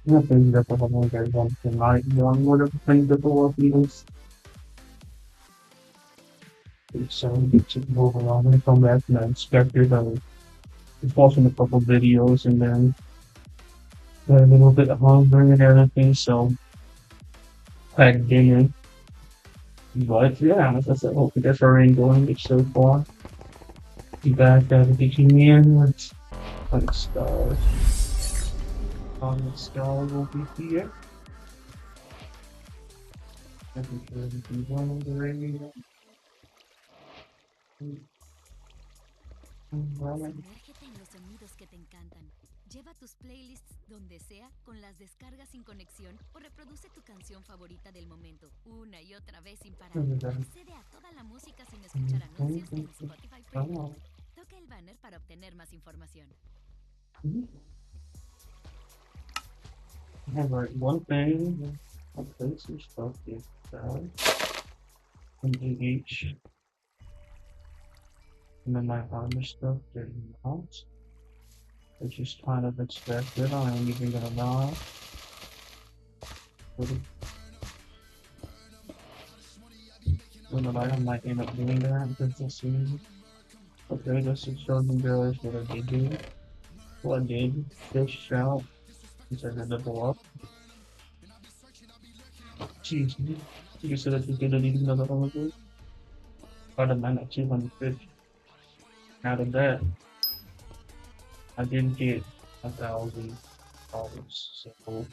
Napindot ako ng ganyan tonight. Yung wala ko pindot ako feels so it's moving on from that and I expected watching a couple videos and then got a little bit hungry and everything, so I didn't. But yeah, as I said, hope you guys are enjoying it so far. You guys got to teaching me in what stars. On the star will be here. Making sure that you one of the radio. Sumérgete en los sonidos que te encantan. Lleva tus playlists donde sea con las descargas sin conexión o reproduce tu canción favorita del momento una y otra vez sin parar. Accede a toda la música sin escuchar anuncios en Spotify Premium. Toca el banner para obtener más información. I have like one thing. I'll place some stuff here. And each. And then my armor stuff, they're not. It's just kind of expected. I ain't even gonna lie. When I might end up doing that because we'll see. Okay, this is showing you guys what I did do. What I did, fish out, since I did double up. Jeez, you said that you didn't even know that I was good. About a minute, 200 fish. Out of that, I didn't get $1,000. So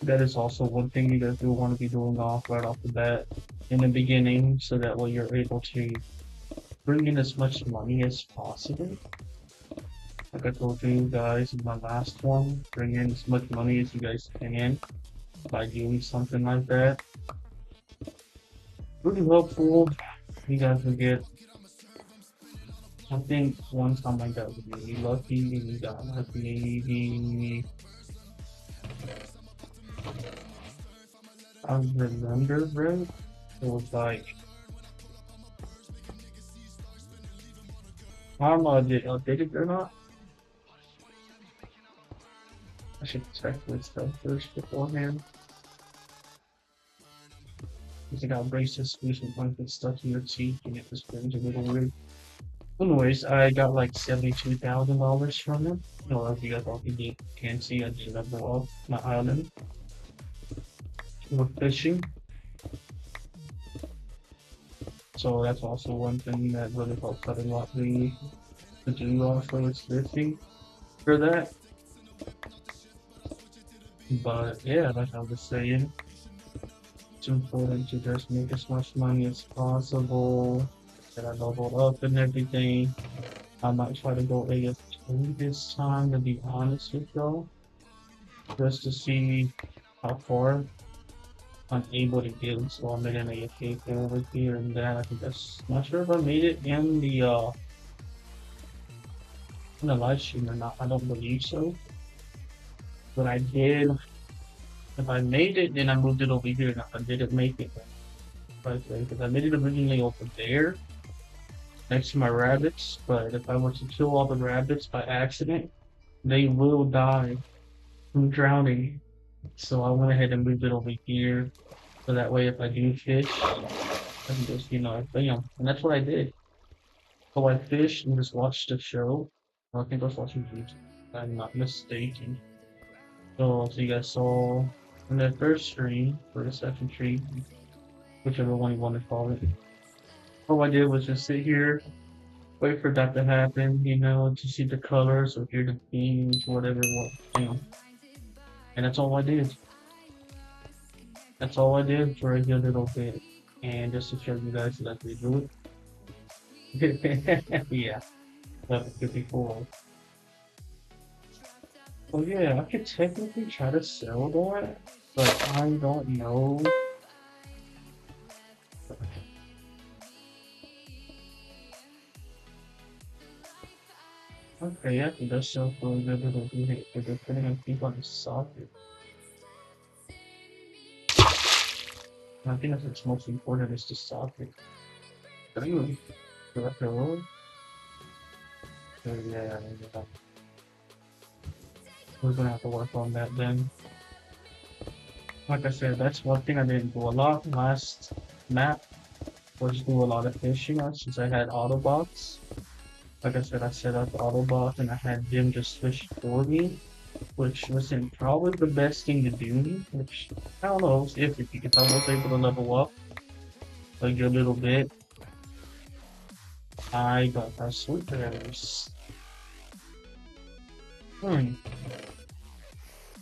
that is also one thing you guys do want to be doing off right off the bat in the beginning, so that way you're able to bring in as much money as possible. Like I told you guys in my last one, bring in as much money as you guys can by doing something like that. Really helpful. You guys will get. I think one time I got really lucky and got like maybe I remember right. It was like I don't know if they updated or not. I should check this stuff first beforehand. Because I got braces, recent ones that stuck in your teeth and it just brings a little weird. Anyways, I got like $72,000 from it. You know, if you guys all can see, I did level up my island with fishing. So that's also one thing that really helps out a lot me to do also is fishing for that. But yeah, like I was saying, it's important to just make as much money as possible. That I leveled up and everything. I might try to go AFK this time to be honest with y'all. Just to see how far I'm able to get. So I'm in an AFK over here and that. I think that's not sure if I made it in the live stream or not. I don't believe so. But I did. If I made it, then I moved it over here. And if I didn't make it, because I made it originally over there next to my rabbits. But if I were to kill all the rabbits by accident, they will die from drowning. So I went ahead and moved it over here. So that way, if I do fish, I can just, bam. And that's what I did. So I fished and just watched the show. I think I was watching YouTube. If I'm not mistaken. So, you guys saw in the first stream, or the second stream, whichever one you want to call it. All I did was just sit here, wait for that to happen, to see the colors or hear the themes, whatever it was. And that's all I did. That's all I did for a good little bit. And just to show you guys that we do it. Yeah, level 54. Well, yeah, I could technically try to sell that, but I don't know. Okay, I think that's sell for a good little bit, but depending on people on the socket. I think that's what's most important is the socket. But anyway, so after all, so yeah, we're gonna have to work on that then. Like I said, that's one thing I didn't do a lot. Last map was do a lot of fishing since I had Autobots. Like I said, I set up Autobot and I had them just fish for me, which wasn't probably the best thing to do, which I don't know, it was iffy because I was able to level up a good little bit. I got my sweet berries. Hmm.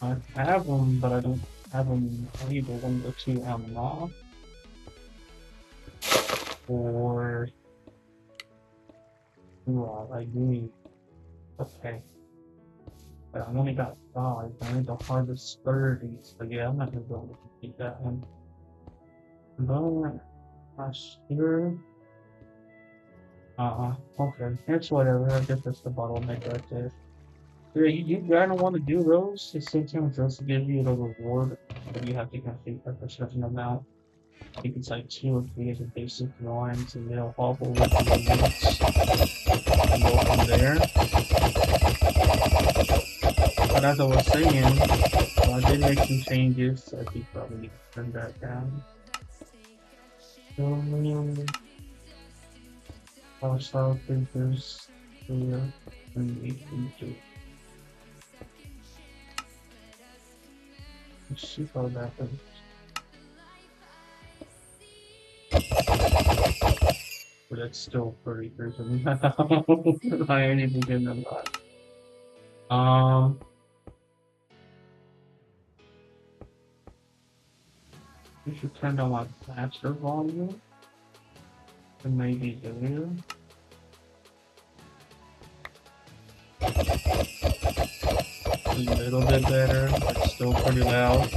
I have them, but I don't have them either one or two unlocked or I need. Okay. But I only got five. I need to harvest 30. So yeah, I'm not gonna be able to complete that one. But I sure. Okay. It's whatever. I guess that's the bottleneck right there. Yeah, you kinda want to do those. It sometimes does give you the reward, but you have to complete a certain amount. I think it's like two or three of the basic drawings, and they'll hop over to the links and go from there. But as I was saying, I did make some changes, so I think probably need to turn that down. Style filters here and we can do. Let's see how that goes. But it's still pretty good. I ain't even getting a lot. You should turn down my faster volume and maybe there. A little bit better, but still pretty loud.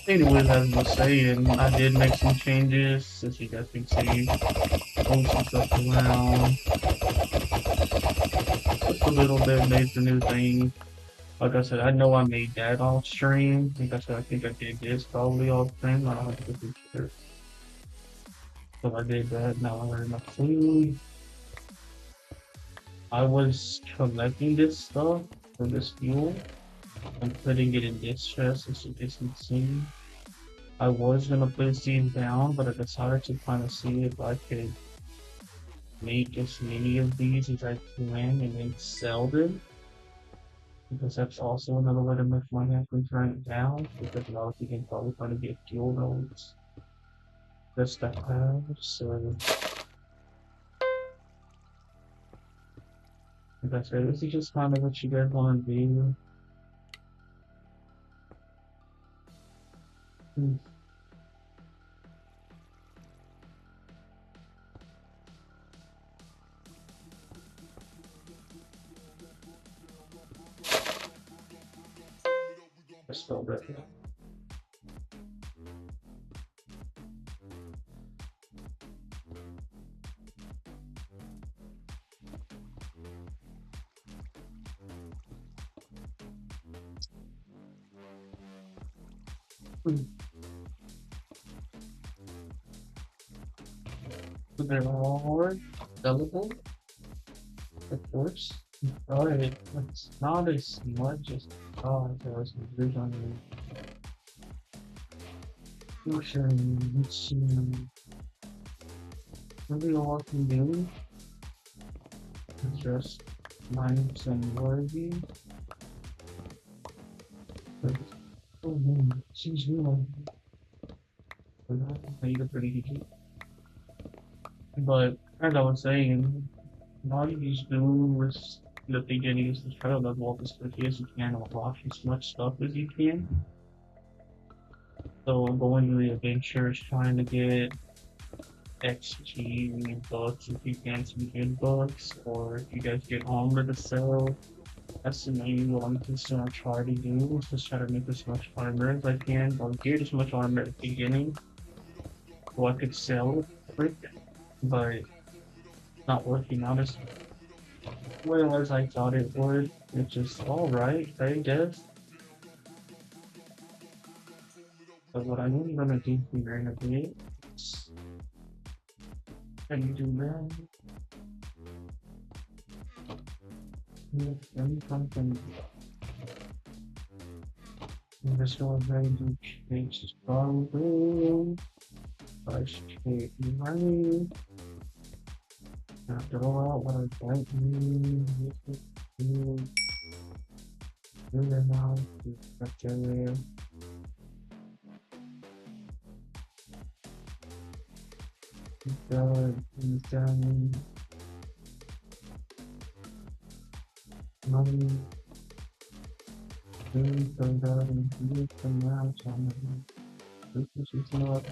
Anyways, as I was saying, I did make some changes, as you guys can see. Move some stuff around. Just a little bit, made some new things. Like I said, I know I made that off stream. Like I said, I think I did this probably off stream. I don't have to be sure. So I did that. Now I learned my food. I was collecting this stuff for this fuel and putting it in this chest as you guys can see. I was gonna place these down, but I decided to kind of see if I could make as many of these as I can and then sell them. Because that's also another way to make money after turn it down. Because a lot of people can probably trying to get fuel nodes. That's the have. So like I said, this is just kind of what you guys want to do. I spelled it. They're all sellable, of course. Alright, it's not as much as there was originally. Let's see. Maybe all I can do is just mine some worthy. Oh man, she's real. I need a pretty good. But as I was saying, all you just do is the beginning is to try to level up as quickly as you can or watch as much stuff as you can. So going to the adventures, trying to get XG books if you can, some good books, or if you guys get armor to sell. That's the main one thing I try to do is just try to make as much armor as I can, or get as much armor at the beginning, so I could sell it quick, but not working out as well as I thought it would, which is alright, I guess. But what I'm gonna do here in a bit is can do that. Let me come from This one very deep change strong blue. I straight right. After all, what I like me, this is you. Do the now, bacteria. Done. Money. Doing some done. Doing some now. This is not.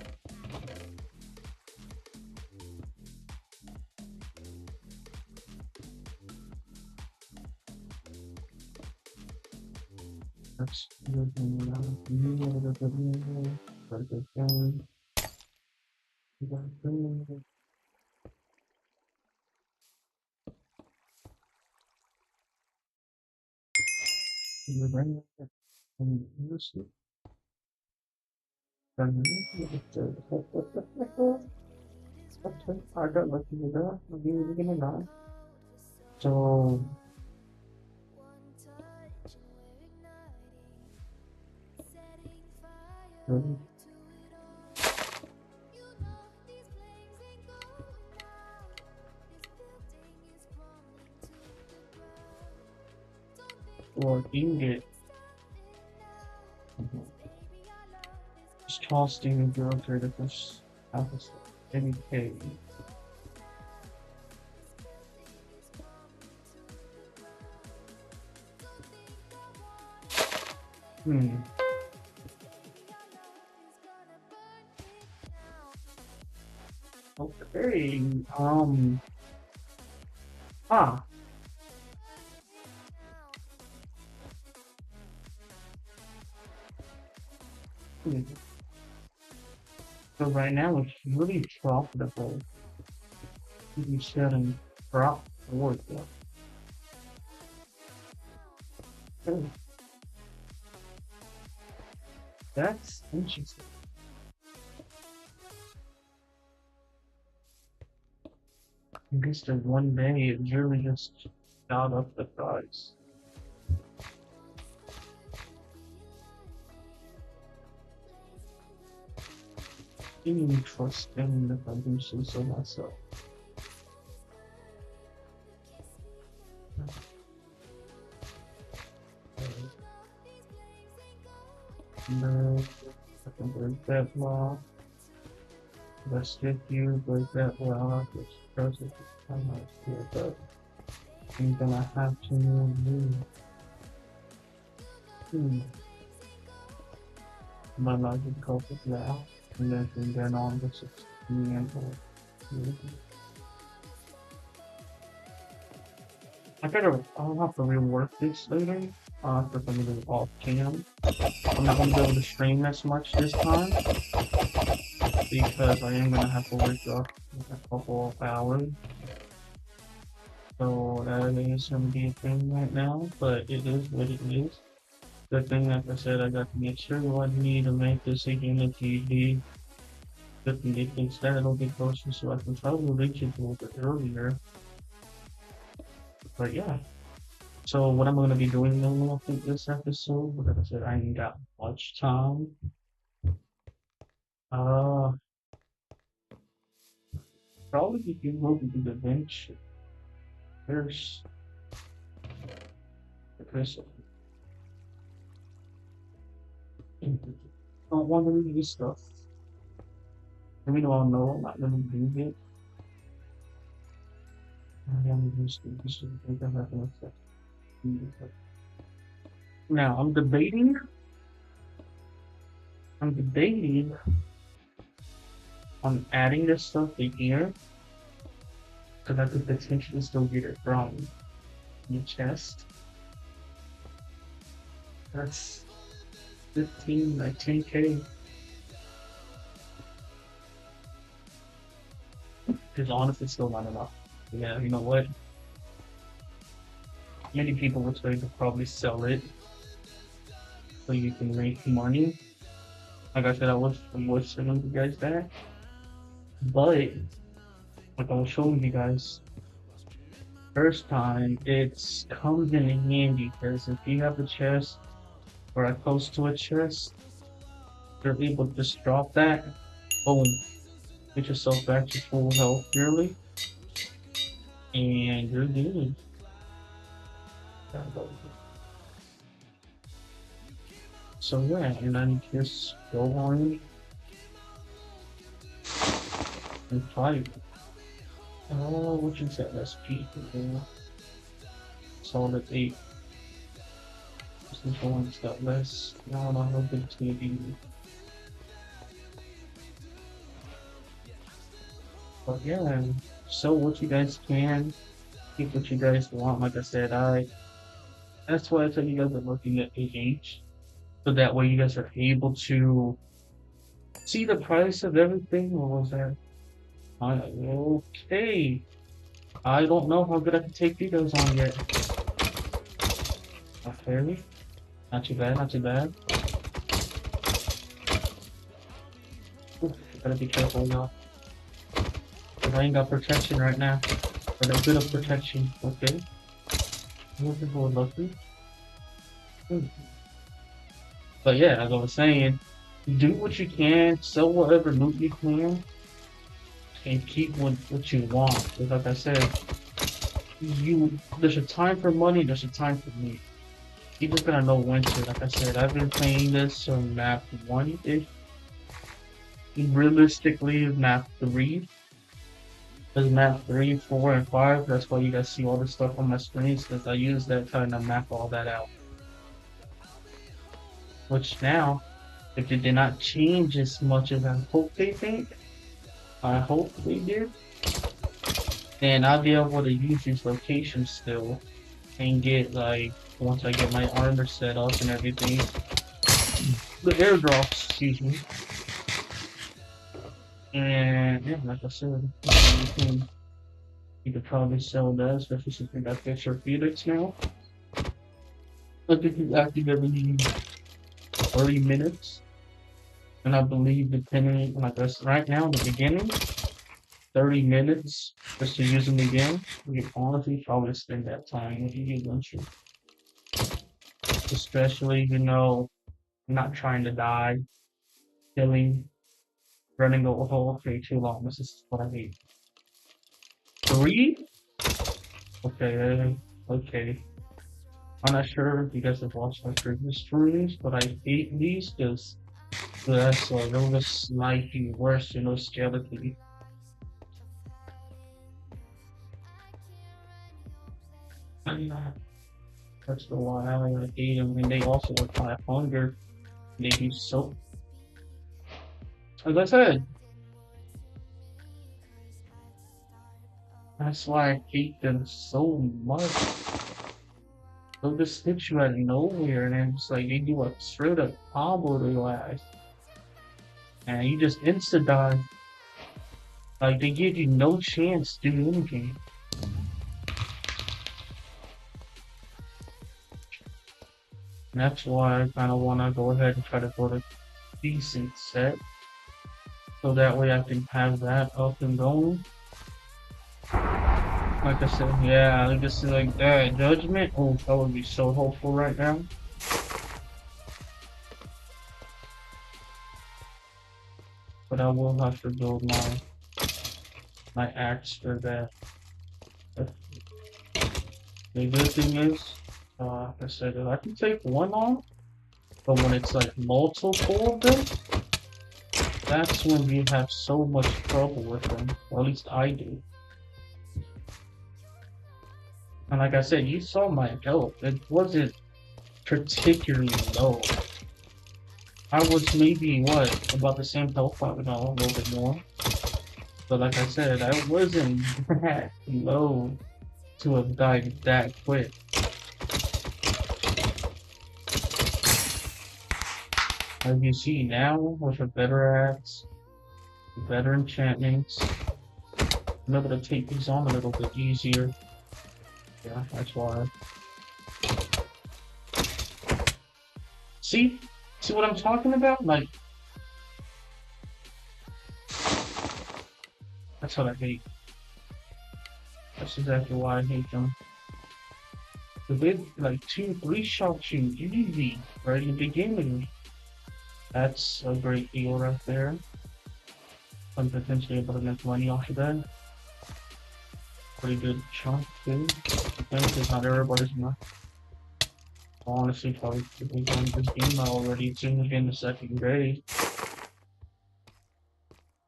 That's good. You know the good. But the thing. You got to you bring it and use it. Then I got lucky with that. We're gonna die. So um, or ingot just casting a drug to this house any cave. Hmm. Okay. Ah. Hmm. So right now it's really profitable to be selling crop forward. Oh, that's interesting. I guess that one day it really just shot up the price. Didn't even trust them if I do say so myself. No, I can break that law. Let's get you break that law. It's process how much here, but I'm gonna have to move. My logic copes now, and then from then on, this is me and I'll have to rework this later. For some of the off cam. I'm not gonna be able to stream as much this time because I am gonna have to wake up in a couple of hours. So that is gonna be a thing right now, but it is what it is. Good thing, like I said, I got to make sure what I need to make this a unit TV. Good thing it thinks that it'll be closer so I can probably reach it a little bit earlier. But yeah. So what I'm gonna be doing now, I think this episode, like I said, I ain't got much time. Uh Probably if you will do the bench first because I don't want to read this stuff. Even though I know I'm not gonna do it, I am just this is think I'm not gonna affect. Now I'm debating on adding this stuff to here so that I could potentially still get it from your chest. That's 15, like 10K. Because honestly, still not enough. Yeah, you know what? Many people would say to probably sell it so you can make money. Like I said, I was showing you guys that. But like I was showing you guys first time, it's comes in handy because if you have a chest or close to a chest, you're able to just drop that. Boom. Get yourself back to full health purely. And you're good. So yeah, and then just go on and fight. Oh, what you said? That's people. Solid 8. This one's got less. No, I don't know if it's gonna be. But yeah, so what you guys can, keep what you guys want. Like I said, that's why I tell you guys are looking at age. So that way you guys are able to see the price of everything. What was that? Okay. I don't know how good I can take you guys on yet. Okay. Not too bad, not too bad. Oof, gotta be careful, y'all. Cause I ain't got protection right now. But a bit of protection, okay? Looking for lucky. But yeah, as I was saying, do what you can, sell whatever loot you can, and keep what you want. Because like I said, there's a time for money, there's a time for me. You just gotta know when to. Like I said, I've been playing this on map 1-ish. Realistically, map 3. There's map 3, 4, and 5. That's why you guys see all this stuff on my screens, because I use that time to map all that out. Which now, if they did not change as much as I hope they did, then I'll be able to use these locations still and get like once I get my armor set up and everything. The airdrops, excuse me. And yeah, like I said, you could probably sell that, especially since we got Fisher Felix now. I think he's active every 30 minutes. And I believe depending like this right now in the beginning, 30 minutes just to use them again. You can honestly probably spend that time if you use them. Especially, not trying to die, killing, running the whole thing too long. This is what I need. 3? Okay, okay. I'm not sure if you guys have watched my previous streams, but I hate these because that's a little slightly worse, skeleton. That's the one I hate them, and they also are kind of hunger. They do so. As I said, that's why I hate them so much. They'll just hit you out of nowhere, and then it's like they do a straight up combo to your ass. And you just insta die. Like they give you no chance to do anything. And that's why I kind of want to go ahead and try to build a decent set. So that way I can have that up and going. Like I said, yeah, I just like that judgment. Oh, that would be so helpful right now. But I will have to build my axe for that. The good thing is, like I said, I can take one on, but when it's like multiple of them, that's when we have so much trouble with them. Or at least I do. And like I said, you saw my health. It wasn't particularly low. I was maybe, what, about the same health, probably a little bit more. But like I said, I wasn't that low to have died that quick. As you see now, with a better axe, better enchantments, I'm able to take these on a little bit easier. Yeah, that's why. See what I'm talking about? Like, that's what I hate. That's exactly why I hate them. they like 2-3 shots you easy right in the beginning. That's a great deal right there. I'm potentially able to make money off of that. Pretty good chunk too. I think it's not everybody's not. Honestly, probably should be done this game already. It's in the second grade.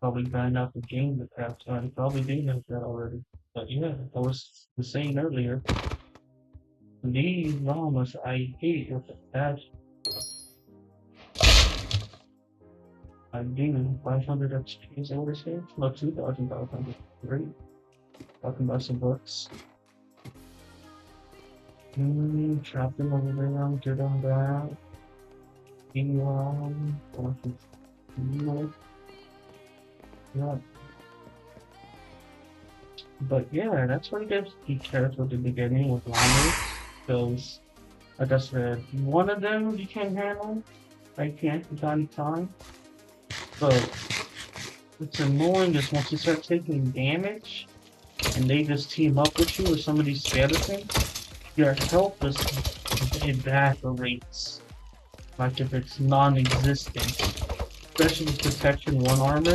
Probably banned out the game at that time. Probably did have that already. But yeah, I was saying earlier, these llamas I hate with the passion. I'm demon 500 XP is over here. No, 2,500. Great. Talking about some books. Trap them over there. Get on that. Yeah. But yeah, that's why you guys be careful at the beginning with llamas. Because, like I said, one of them you can't handle. I can't from time to time. But it's annoying is once you start taking damage and they just team up with you with some of these skeletons, your health just evaporates. Like if it's non-existent. Especially with protection 1 armor,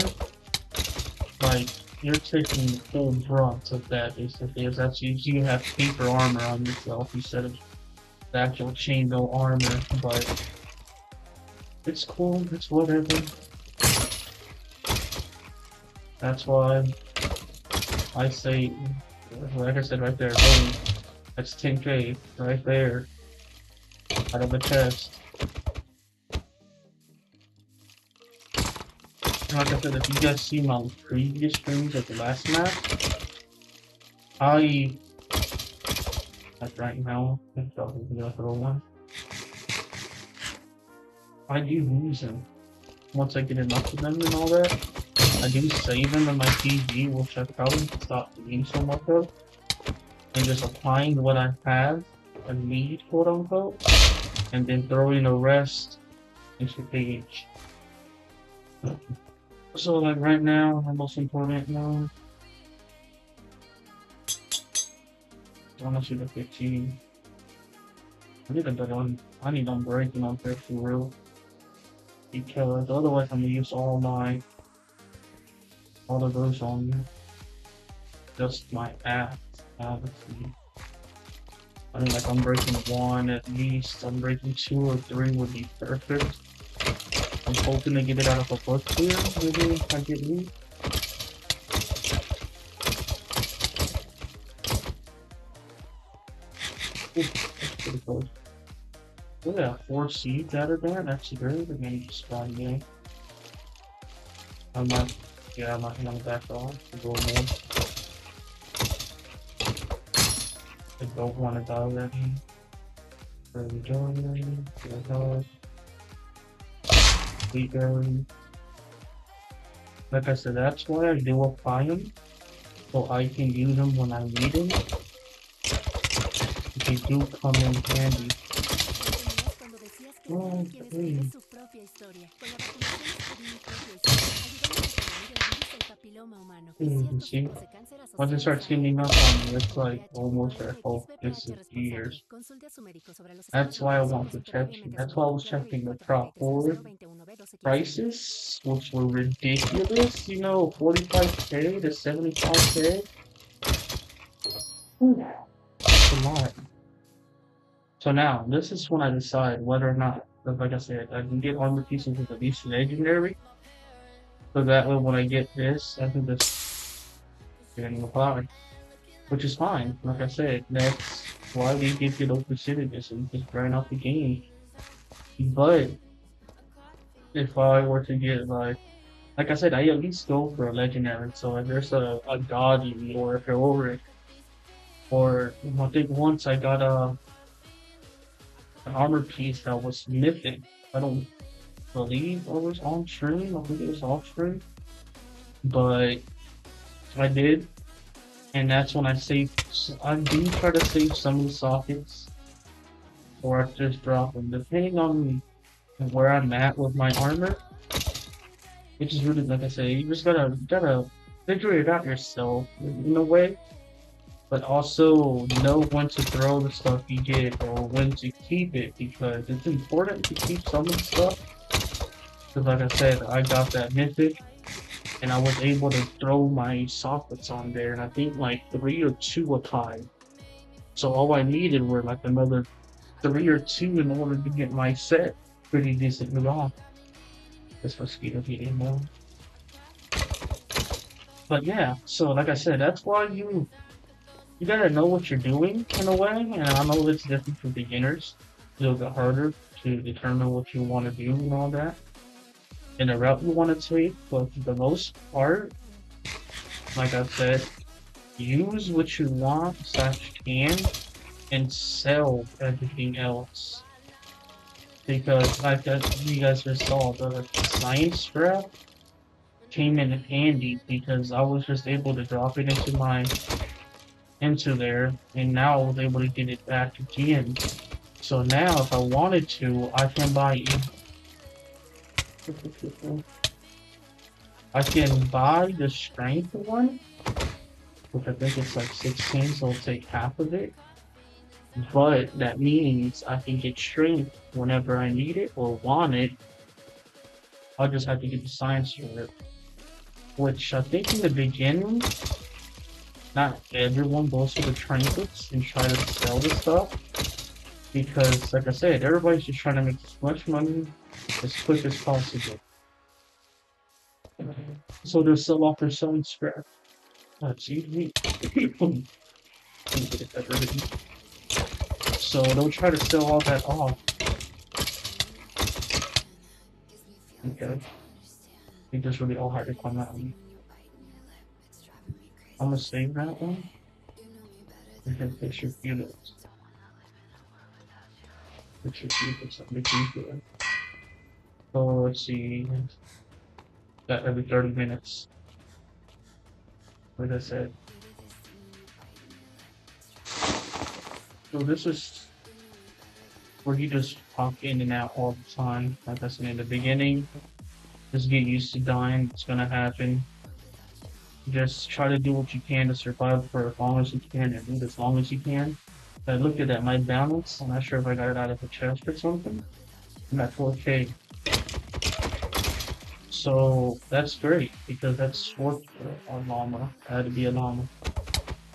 like you're taking the full brunt of that basically, as that's you have paper armor on yourself instead of the actual chainmail armor, but it's cool, it's whatever. That's why I say, like I said right there, boom, that's 10k right there out of the chest. Like I said, if you guys see my previous streams of the last map, like right now, it's probably the other one. I do lose them. Once I get enough of them and all that, I do save them in my PG, which I probably stop doing so much of. And just applying what I have, a need, quote unquote, and then throwing the rest into page. So like right now, the most important now, I want to shoot a 15. I need a better one. I need unbreaking on there for real. Because otherwise I'm gonna use all of those on just my app. Obviously. I mean, like I'm breaking 1 at least. I'm breaking 2 or 3 would be perfect. I'm hoping to get it out of a book here. Maybe if I get me. That's pretty close. Oh yeah, 4 seeds out of there. That's good. And then just spawn me. I might back off a little more. I don't want to die that. There we go. Keep going. Like I said, that's why I do apply them, so I can use them when I need them. They do come in handy. Oh, hey. See, once it starts giving up on me, it's like almost at hope. This is years. That's why I want protection. That's why I was checking the top 4 prices, which were ridiculous. You know, 45k to 75k. That's a lot. So now, this is when I decide whether or not, like I said, I can get armor pieces with at least legendary. So that way, when I get this, I can just get in the power, which is fine. Like I said, that's why we give you those percentages and just grind out the game. But if I were to get like I said, I at least go for a legendary. So if there's a godly or a heroic, or I think once I got an armor piece that was mythic. I don't believe it was on stream. I think it was off stream, but I did, and that's when I saved. I do try to save some of the sockets, or I just drop them, depending on where I'm at with my armor. Which is really, like I say, you just gotta figure it out yourself in a way. but also know when to throw the stuff you get or when to keep it because it's important to keep some of the stuff. Because like I said, I got that mythic and I was able to throw my sockets on there, and I think like 3 or 2 were tied. So all I needed were like another 3 or 2 in order to get my set pretty decently off. This mosquito getting more. But yeah, so like I said, that's why you gotta know what you're doing in a way, and I know it's different for beginners. It'll get harder to determine what you want to do and all that, and the route you want to take. But for the most part, like I said, use what you want slash can and sell everything else. Because like you guys just saw, the science scrap came in handy because I was just able to drop it into there, and now I was able to get it back again. So now, if I wanted to, I can buy. I can buy the strength one, which I think it's like 16, so I'll take half of it. But that means I can get strength whenever I need it or want it. I'll just have to get the science for it. Which I think in the beginning, not everyone goes for the trinkets and try to sell the stuff. Because, like I said, everybody's just trying to make as much money as quick as possible. So they'll sell off their selling scrap. Excuse me. So they'll try to sell all that off. Okay. I think that's really all hard to come out. I'm gonna save that one. And then fix your units. Fix your units. Make you good. So let's see. That every 30 minutes. Like I said. So this is where you just pop in and out all the time. Like I said in the beginning. Just get used to dying. It's gonna happen. Just try to do what you can to survive for as long as you can and live as long as you can. I looked at that, my balance. I'm not sure if I got it out of a chest or something. I'm at 4K. So that's great because that's worth a llama. I had to be a llama.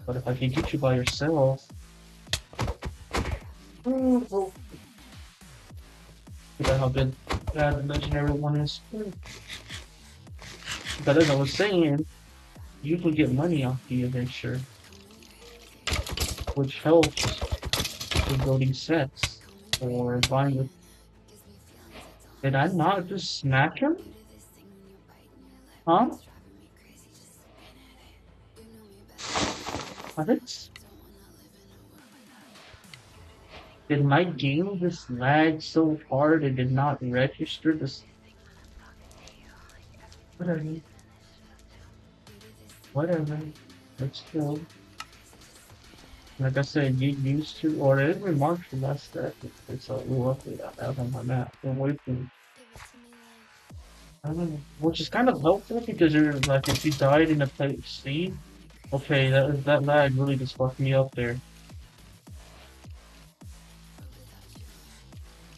But if I can get you by yourself, look at how bad the legendary one is. But as I was saying, you can get money off the adventure, which helps with building sets or buying the. Did I not just smack him? Huh? I think. Did my game just lag so hard it did not register this? Whatever. Whatever. Let's go. Like I said, get used to, or every mark for that stat. It's a new update I have on my map. I'm waiting. I don't know. Which is kind of helpful because you're like, if you died in a place C, okay, that lag really just fucked me up there.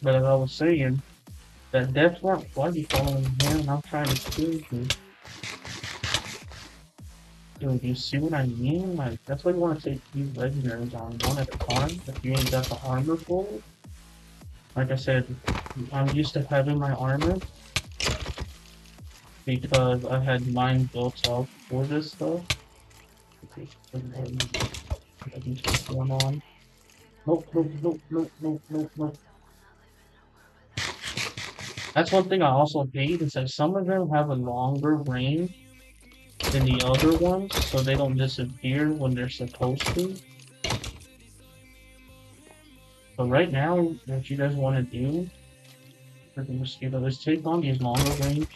But as I was saying, that death mark, why are you following me, man? I'm trying to kill you. Dude, you see what I mean? Like, that's why you want to take these legendaries on one at a time. If you ain't got the armor full, like I said, I'm used to having my armor because I had mine built up for this stuff. Okay, what's going on? Nope, nope, nope, nope, nope, nope, nope. That's one thing I also hate is that some of them have a longer range than the other ones, so they don't disappear when they're supposed to. But right now, what you guys want to do for the mosquito is take on these longer range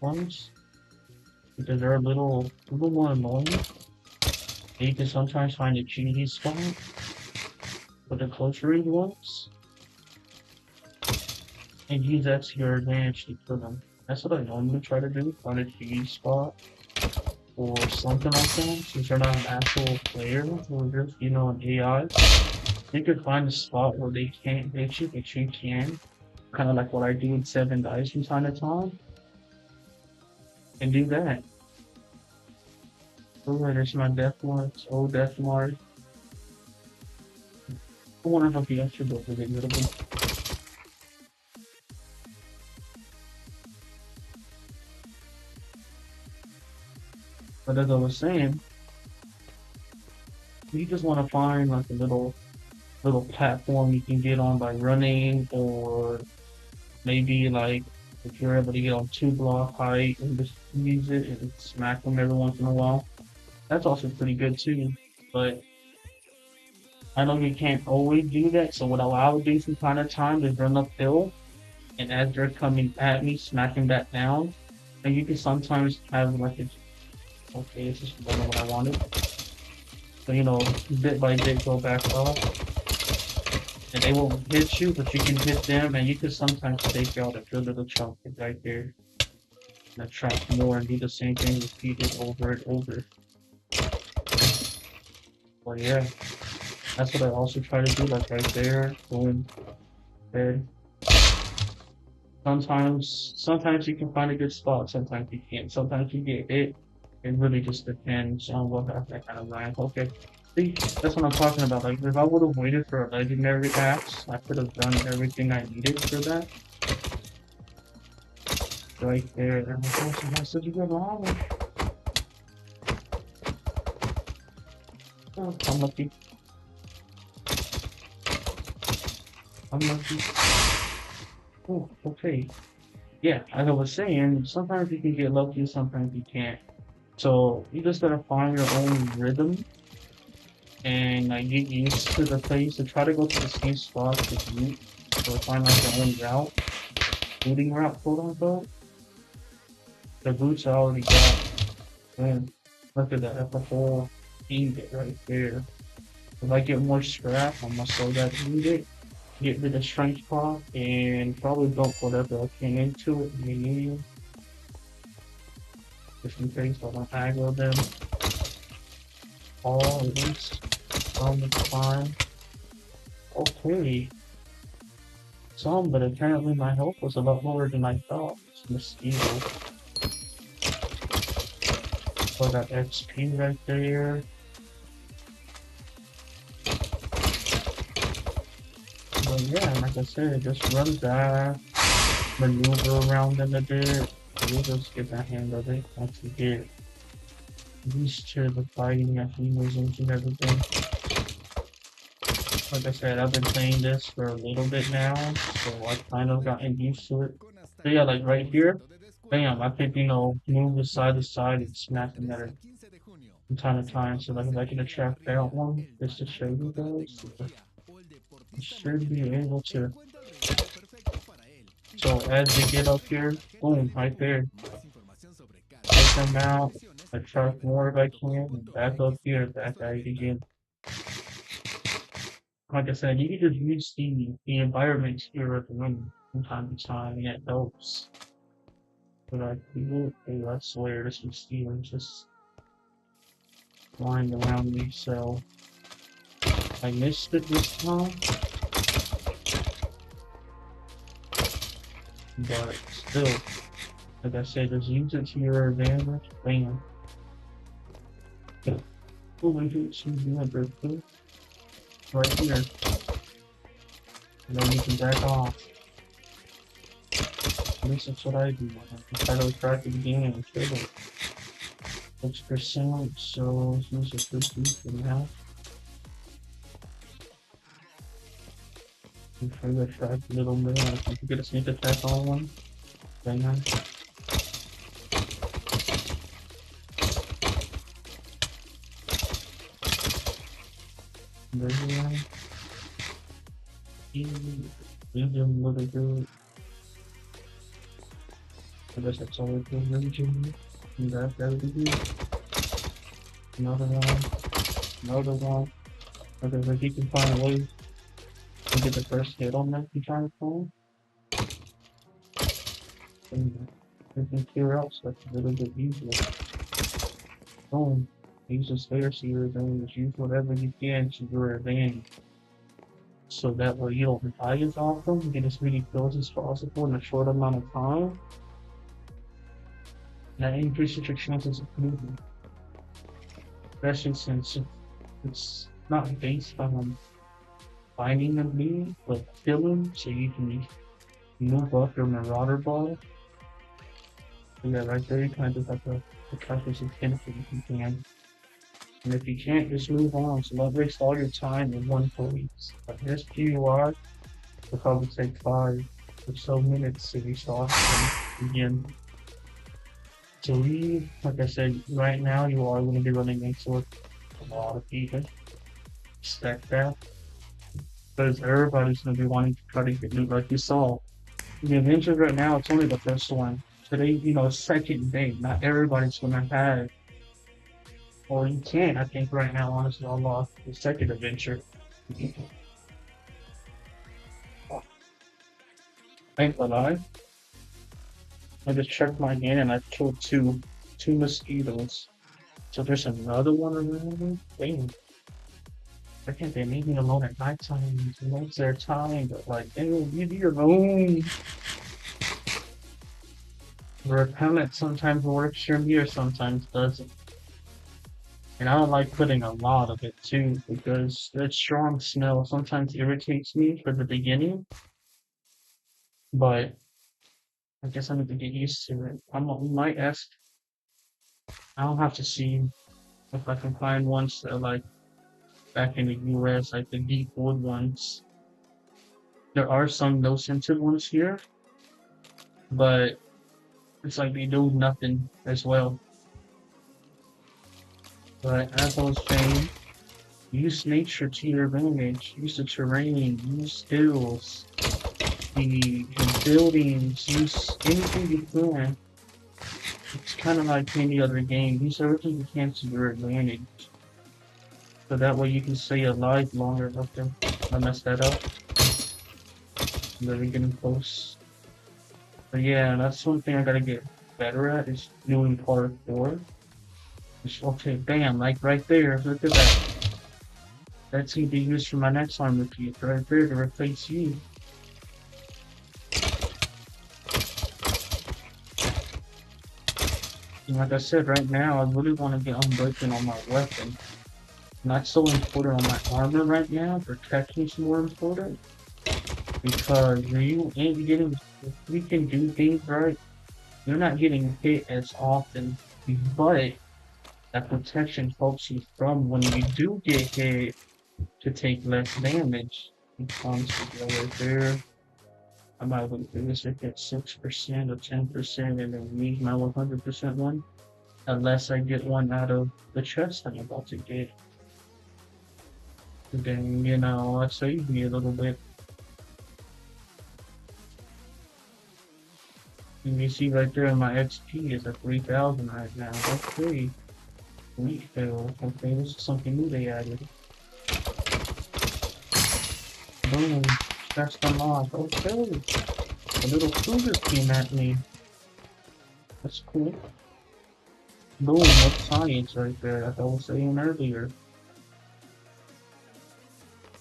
ones because they're a little more annoying. You can sometimes find a cheesy spot for the close range ones and use that to your advantage to kill them. That's what I normally try to do, find a cheesy spot or something like that, since you're not an actual player or just, you know, an AI, you could find a spot where they can't hit you, but you can. Kind of like what I do in 7 Dice from time to time, and do that. Oh, there's my death marks. Oh, death mark. I wonder how the extra build will get rid of them. But as I was saying, you just want to find like a little platform you can get on by running, or maybe like if you're able to get on 2 block height and just use it and smack them every once in a while. That's also pretty good too. But I know you can't always do that, so what I would do from time to time is run uphill, and as they're coming at me, smacking back down. And you can sometimes have like a okay, this is what I wanted. So you know, bit by bit go back up. And they won't hit you, but you can hit them, and you can sometimes take out a good little chunk right there. And attract more and do the same thing repeated over and over. But yeah, that's what I also try to do, like right there, boom, dead. Sometimes you can find a good spot, sometimes you can't. Sometimes you get hit. It really just depends on what that kind of rank. Okay. See, that's what I'm talking about. Like if I would have waited for a legendary axe, I could have done everything I needed for that. Right there. And of course I have such a good armor. Oh, I'm lucky. I'm lucky. Oh, okay. Yeah, as I was saying, sometimes you can get lucky, sometimes you can't. So you just gotta find your own rhythm and like get used to the place and try to go to the same spots with you or find like your own route, looting route, quote unquote. The boots I already got. Man, look at that. That's a whole ingot right there. If I get more scrap, I'm gonna sell that ingot, get rid of strength pop, and probably dump whatever I can into it. Maybe just in case I don't aggro them all at least on the time. Okay, some, but apparently my health was a lot lower than I thought. It's mosquito. So I got XP right there. But yeah, like I said, just run back, maneuver around them a bit. You'll just get the hang of it once you get used to the fighting mechanisms and everything. Like I said, I've been playing this for a little bit now, so I've kind of gotten used to it. So yeah, like right here, bam, I could, you know, move side to side and smack them at it from time to time. So like if I can attract that one, just to show you guys, you should be able to. So as they get up here, boom, right there, take them out, attract more if I can, and back up here, back at it again. Like I said, you can just use the environment here at the room from time to time, and it helps. But I feel, hey, I swear, this was Steven just flying around me, so I missed it this time, but still, like I said, just use it to your advantage. Bam. Oh, my God, she's doing good. Right here. And then you can back off. At least that's what I do. I try to attract it again and kill it. 6%, so use a 50 for now. And try to attract a little bit. If you can get a sneak attack on one, bang on. There you are. Easy. Leave them really good. I guess that's all it was really good. And that'll be good. Another one. Another one. Okay, if you can find a way to get the first hit on that you're trying to find, and you can clear out stuff a little bit easier. Boom. Use the spares to your advantage. Use whatever you can to your advantage. So that way you don't die as often, get as many kills as possible in a short amount of time. And that increases your chances of moving. Especially since it's not based on finding a lead, but killing, so you can move up your Marauder ball. So yeah, right there you kind of have to practice intensity if you can. And if you can't, just move on. So don't waste all your time in one police. But this PUI will probably take 5 or so minutes to restart and again. So we, like I said, right now you are going to be running into a lot of people. Expect that. Because everybody's going to be wanting to try to get loot like you saw. The adventures right now, it's only the first one. Today, second day. Not everybody's going to have, or you can, I think, right now, honestly, unlock the second adventure. Ain't gonna lie. I just checked my hand and I killed two mosquitoes. So there's another one around. Damn. Why can't they leave me alone at nighttime? It's their time, but like, damn, leave me alone. Repellent sometimes works for me or sometimes doesn't. And I don't like putting a lot of it too, because that strong smell sometimes irritates me for the beginning, but I guess I need to get used to it. We might ask, I'll have to see if I can find ones that are like back in the US, like the deep wood ones. There are some no scented ones here, but it's like they do nothing as well. But as I was saying, use nature to your advantage. Use the terrain. Use hills, the buildings. Use anything you can. It's kind of like any other game. Use everything you can to your advantage. So that way you can stay alive longer. Okay, I messed that up. Really getting close. But yeah, that's one thing I gotta get better at is doing parkour. Okay, bam, like right there. Look at that. That's gonna be used for my next arm repeat right there to replace you. And like I said, right now, I really want to get unbreaking on my weapon. Not so important on my armor right now. Protection's more important. Because you ain't getting, if we can do things right, you're not getting hit as often. But that protection helps you from when you do get hit to take less damage. It comes together right there. I might able to do this if it's 6% or 10% and then leave my 100% one. Unless I get one out of the chest I'm about to get. Then, that saves me a little bit. And you see right there, my XP is at 3,000 right now. Okay. Refill. Okay, this is something new they added. Boom. That's unlocked. Okay. A little cougar came at me. That's cool. Boom, that's science right there, like I was saying earlier.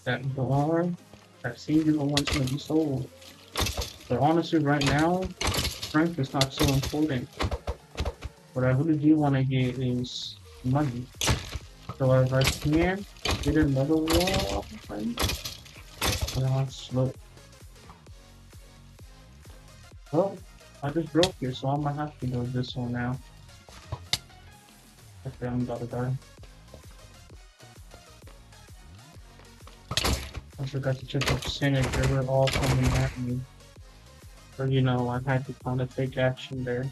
That barn, that singular one's gonna be sold. But honestly, right now, strength is not so important. What I really do want to get is money. So if I can get another wall, slow. Well, I just broke here, so I'm gonna have to do this one now. Okay, I'm about to die. I forgot to check the percentage. They were all coming at me. So, I had to kind of take action there.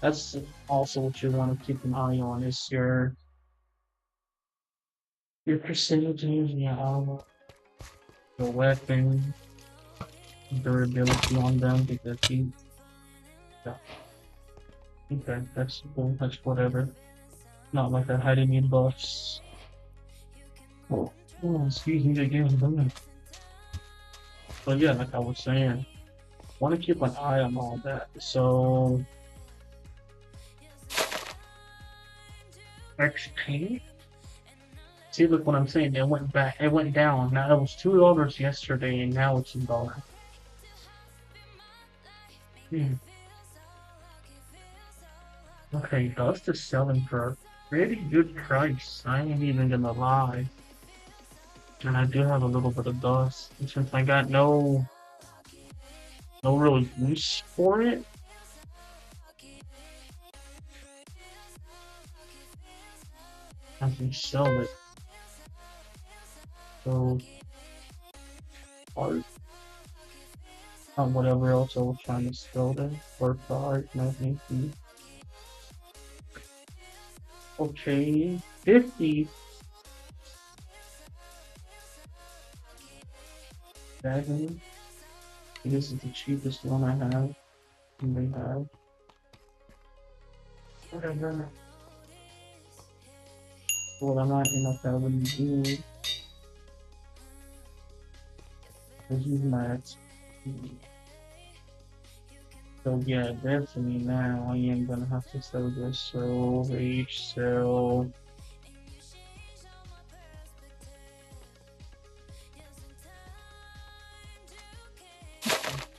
That's also what you want to keep an eye on is your percentages, your armor, your weapon, durability on them because yeah. Okay, that's pretty much whatever. Not like they're hiding in buffs. Oh, excuse me again, but yeah, like I was saying, want to keep an eye on all that. So XP? See, look what I'm saying. It went back. It went down. Now it was $2 yesterday, and now it's $1. Hmm. Okay, dust is selling for a pretty good price. I ain't even gonna lie. And I do have a little bit of dust. And since I got no real use for it, I can sell it. So, art, whatever else I was trying to sell there. Work for art, nothing. Okay, 50. Dragon. This is the cheapest one I have. And they have. Whatever. Well, I'm not enough that wouldn't do. This is max. So yeah, definitely now I am gonna have to sell this. So H sell.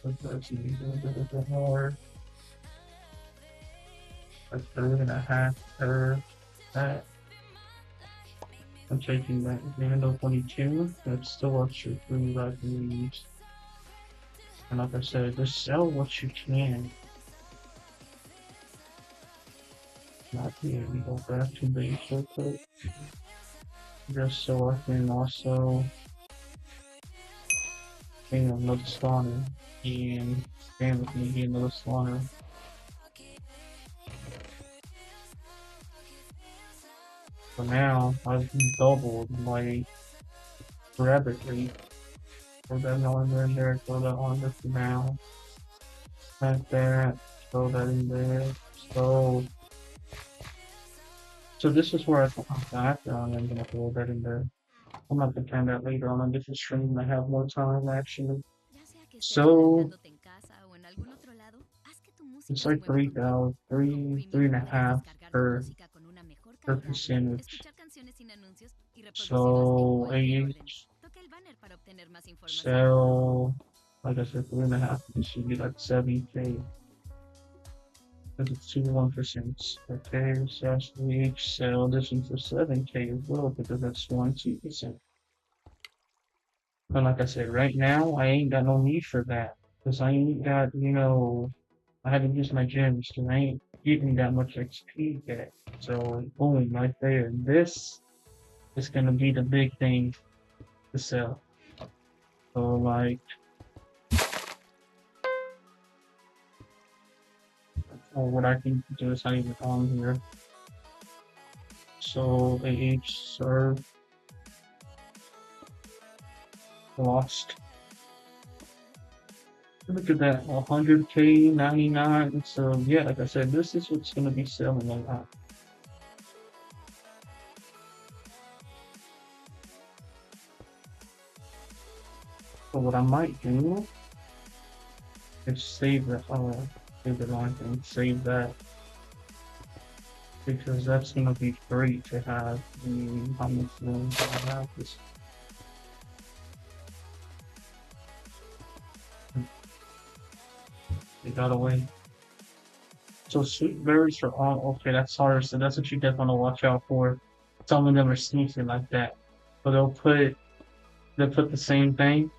That's a bit hard. A third and a half, third. That. I'm taking that Vandal 22. That's still extra food I can use. And like I said, just sell what you can. Not here, we go back to base real quick. Just so I can also gain another spawner. And stand with me, get another spawner. For now, I've doubled my rabbit rate. Throw that armor in there, throw that armor for now. Like that, throw that in there. So this is where I put my background. I'm gonna throw that in there. I'm not gonna turn that later on a different stream. I have more time actually. Ya sea que estés So relajándote en casa o en algún otro lado, haz que tu it's música se like mueva contigo. Con three Premium and a podrás half descargar tu per música con una mejor per calidad, percentage. escuchar canciones sin anuncios y reproducirlas en So cualquier orden. age Toca el banner para obtener más información. sell like I said 3.5. This should be like 70K. Because it's 1%. Okay, so actually each sell this one for 7K as well because that's 2%. But like I said, right now I ain't got no need for that. Because I ain't got, I haven't used my gems because I ain't getting that much XP yet. So boom, right there. This is gonna be the big thing to sell. So like or what I can do is not even on here. So AH serve lost. Look at that, 100K, 99. So yeah, like I said, this is what's gonna be selling a lot. So what I might do is save the line and save that because that's gonna be great to have. How much room do I have this? It got away. So sweet berries are all okay. That's hard. So that's what you definitely want to watch out for. Some of them are sneaky like that, but they'll put the same thing,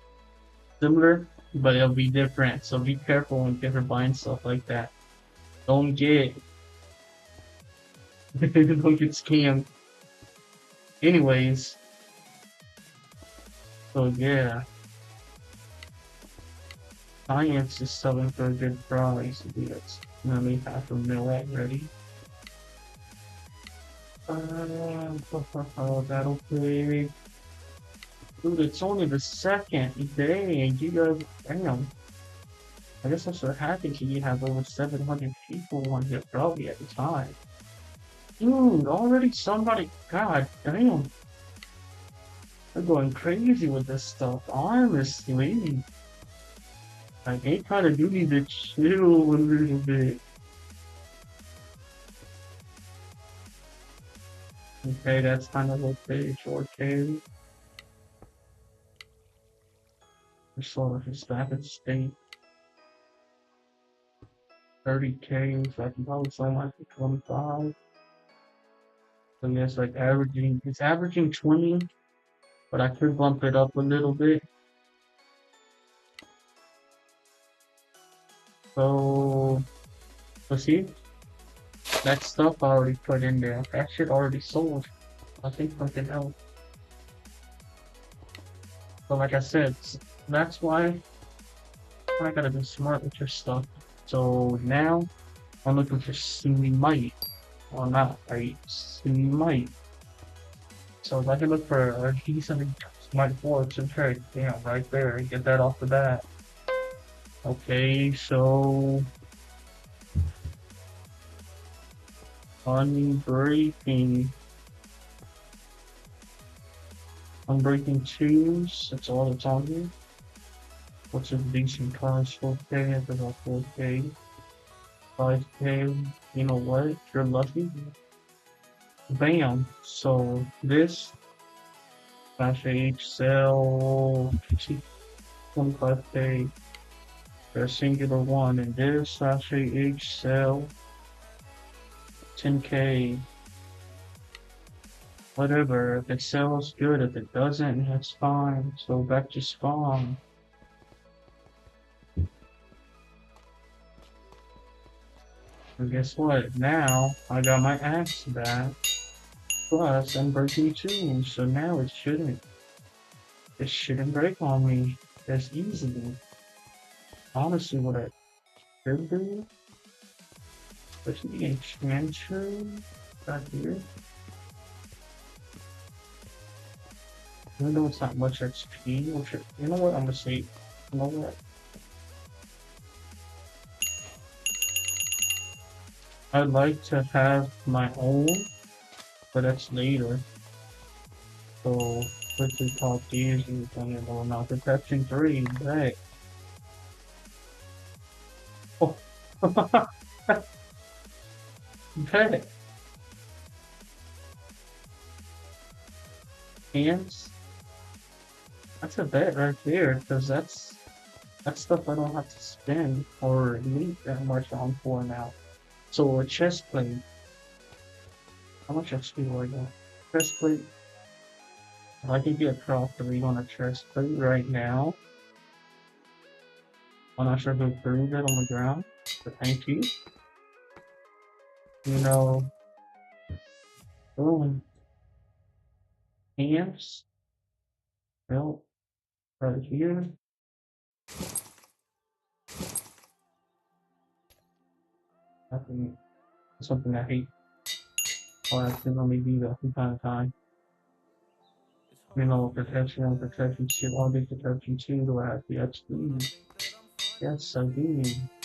similar, but it'll be different. So be careful when you're buying stuff like that. Don't get don't get scammed. Anyways, so yeah, science is selling for a good price. It's nearly half a mil already. That'll pay. Dude, it's only the second day, and you guys, damn. I guess I'm so happy you have over 700 people on here probably at the time. Dude, already somebody, god damn. They're going crazy with this stuff, honestly. Like, they kind of do need to chill a little bit. Okay, that's kind of okay. Short carry. Sort of his rapid state. 30K, so I can probably sell mine for 25. So yes, like averaging, it's averaging 20, but I could bump it up a little bit. So, let's see. That stuff I already put in there. That shit already sold. I think something else. But like I said, that's why I gotta be smart with your stuff. So now I'm looking for Might or not, right? Might. So if I can look for a decent Smite Forge and trade, damn, right there, get that off the bat. Okay, so unbreaking. Unbreaking twos, that's all that's on here. What's a decent price? 4K, I think about 4K. 5K, you know what? If you're lucky. Bam. So this slash H sell 25K for a singular one, and this slash H sell 10K. Whatever. If it sells, good. If it doesn't, that's fine. So back to spawn. And guess what? Now I got my axe back. Plus I'm breaking two. So now it shouldn't break on me as easily. Honestly, what I should do, especially the enchanter back here. Even though it's not much XP, which you know what I'm gonna say, you know what? I'd like to have my own, but that's later. So quickly pop these and then it will not protection 3, right? Oh bet. Hands. That's a bet right there, because that's stuff I don't have to spend or need that much on for now. So a chest plate. How much XP do I got? Chest plate. If I could get Pro 3 on a chest plate right now, I'm not sure who threw that on the ground, but thank you. You know, boom. Hands. Well, right here. Nothing. Something I hate. Or I can only do that from time to time. You know, protection 2, all these protection 2, do I have the XP? Yes, I do.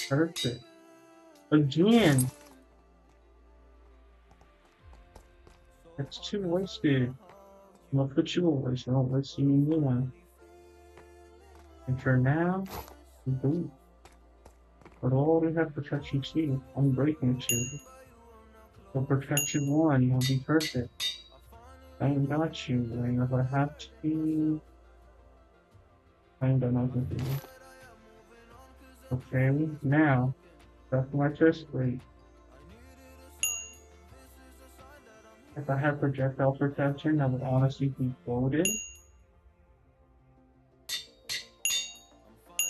Perfect. Again! That's 2 wasted. I'm gonna put you away so I don't waste any new one. And for now, boom. But all we have protection 2, unbreaking 2. So protection 1 will be perfect. I ain't got you, and if I have to be, I ain't got nothing to do. Okay, now, that's my chest plate. If I had projectile protection, I would honestly be goaded.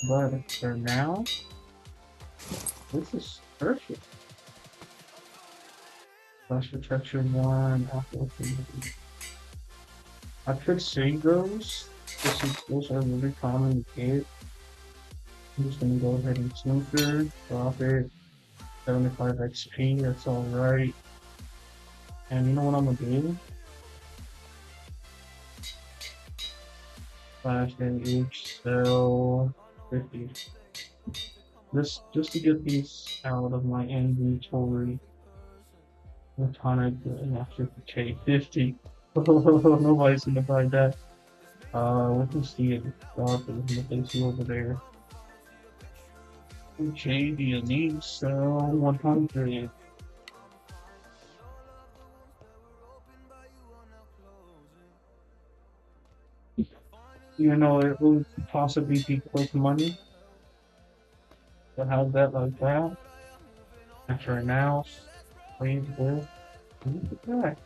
But for now, this is perfect. Flash protection 1, I could save those, because those are really common to get. I'm just gonna go ahead and tinker, drop it, 75 XP, that's alright. And you know what I'm gonna do? Flash damage, sell 50. Just to get these out of my inventory. Platonic, after K 50. Nobody's gonna buy that. What is the dog that you over there? Okay, the elite sell 100. You know, it would possibly be quick money to have that like that. And for now, please do. Look at that.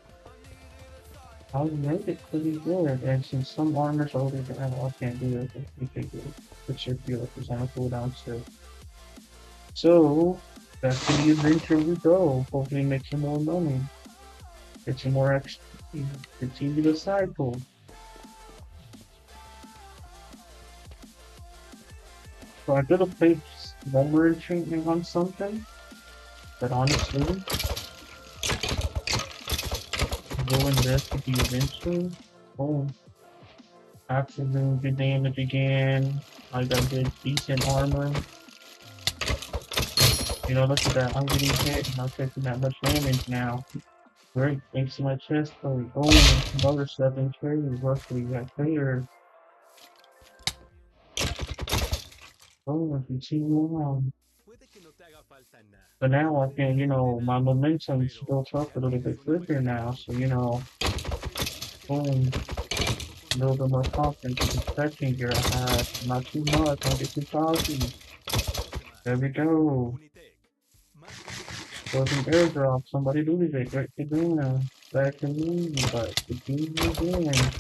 I made it pretty good. And since some armors already have, I can't do it. You can do it. It should be like it's on a cooldown too. So, back to the adventure we go. Hopefully make some more money. Get some more XP. Continue the cycle. So I did a place more enchantment on something, but honestly, go invest with the adventure. Oh, absolute good damage again. I got good, decent armor. You know, look at that. I'm getting hit and I'm taking that much damage now. Great, thanks to my chest plate. Oh, another 7 trades. Roughly right there. Oh, I can see now. But now I can, you know, my momentum's built up a little bit quicker now. So, you know, boom, a little bit more confidence with the protection gear I had. Not too much, don't get too cocky. There we go. Closing airdrop, somebody lose it. Great to do now. Back to me, but continue again.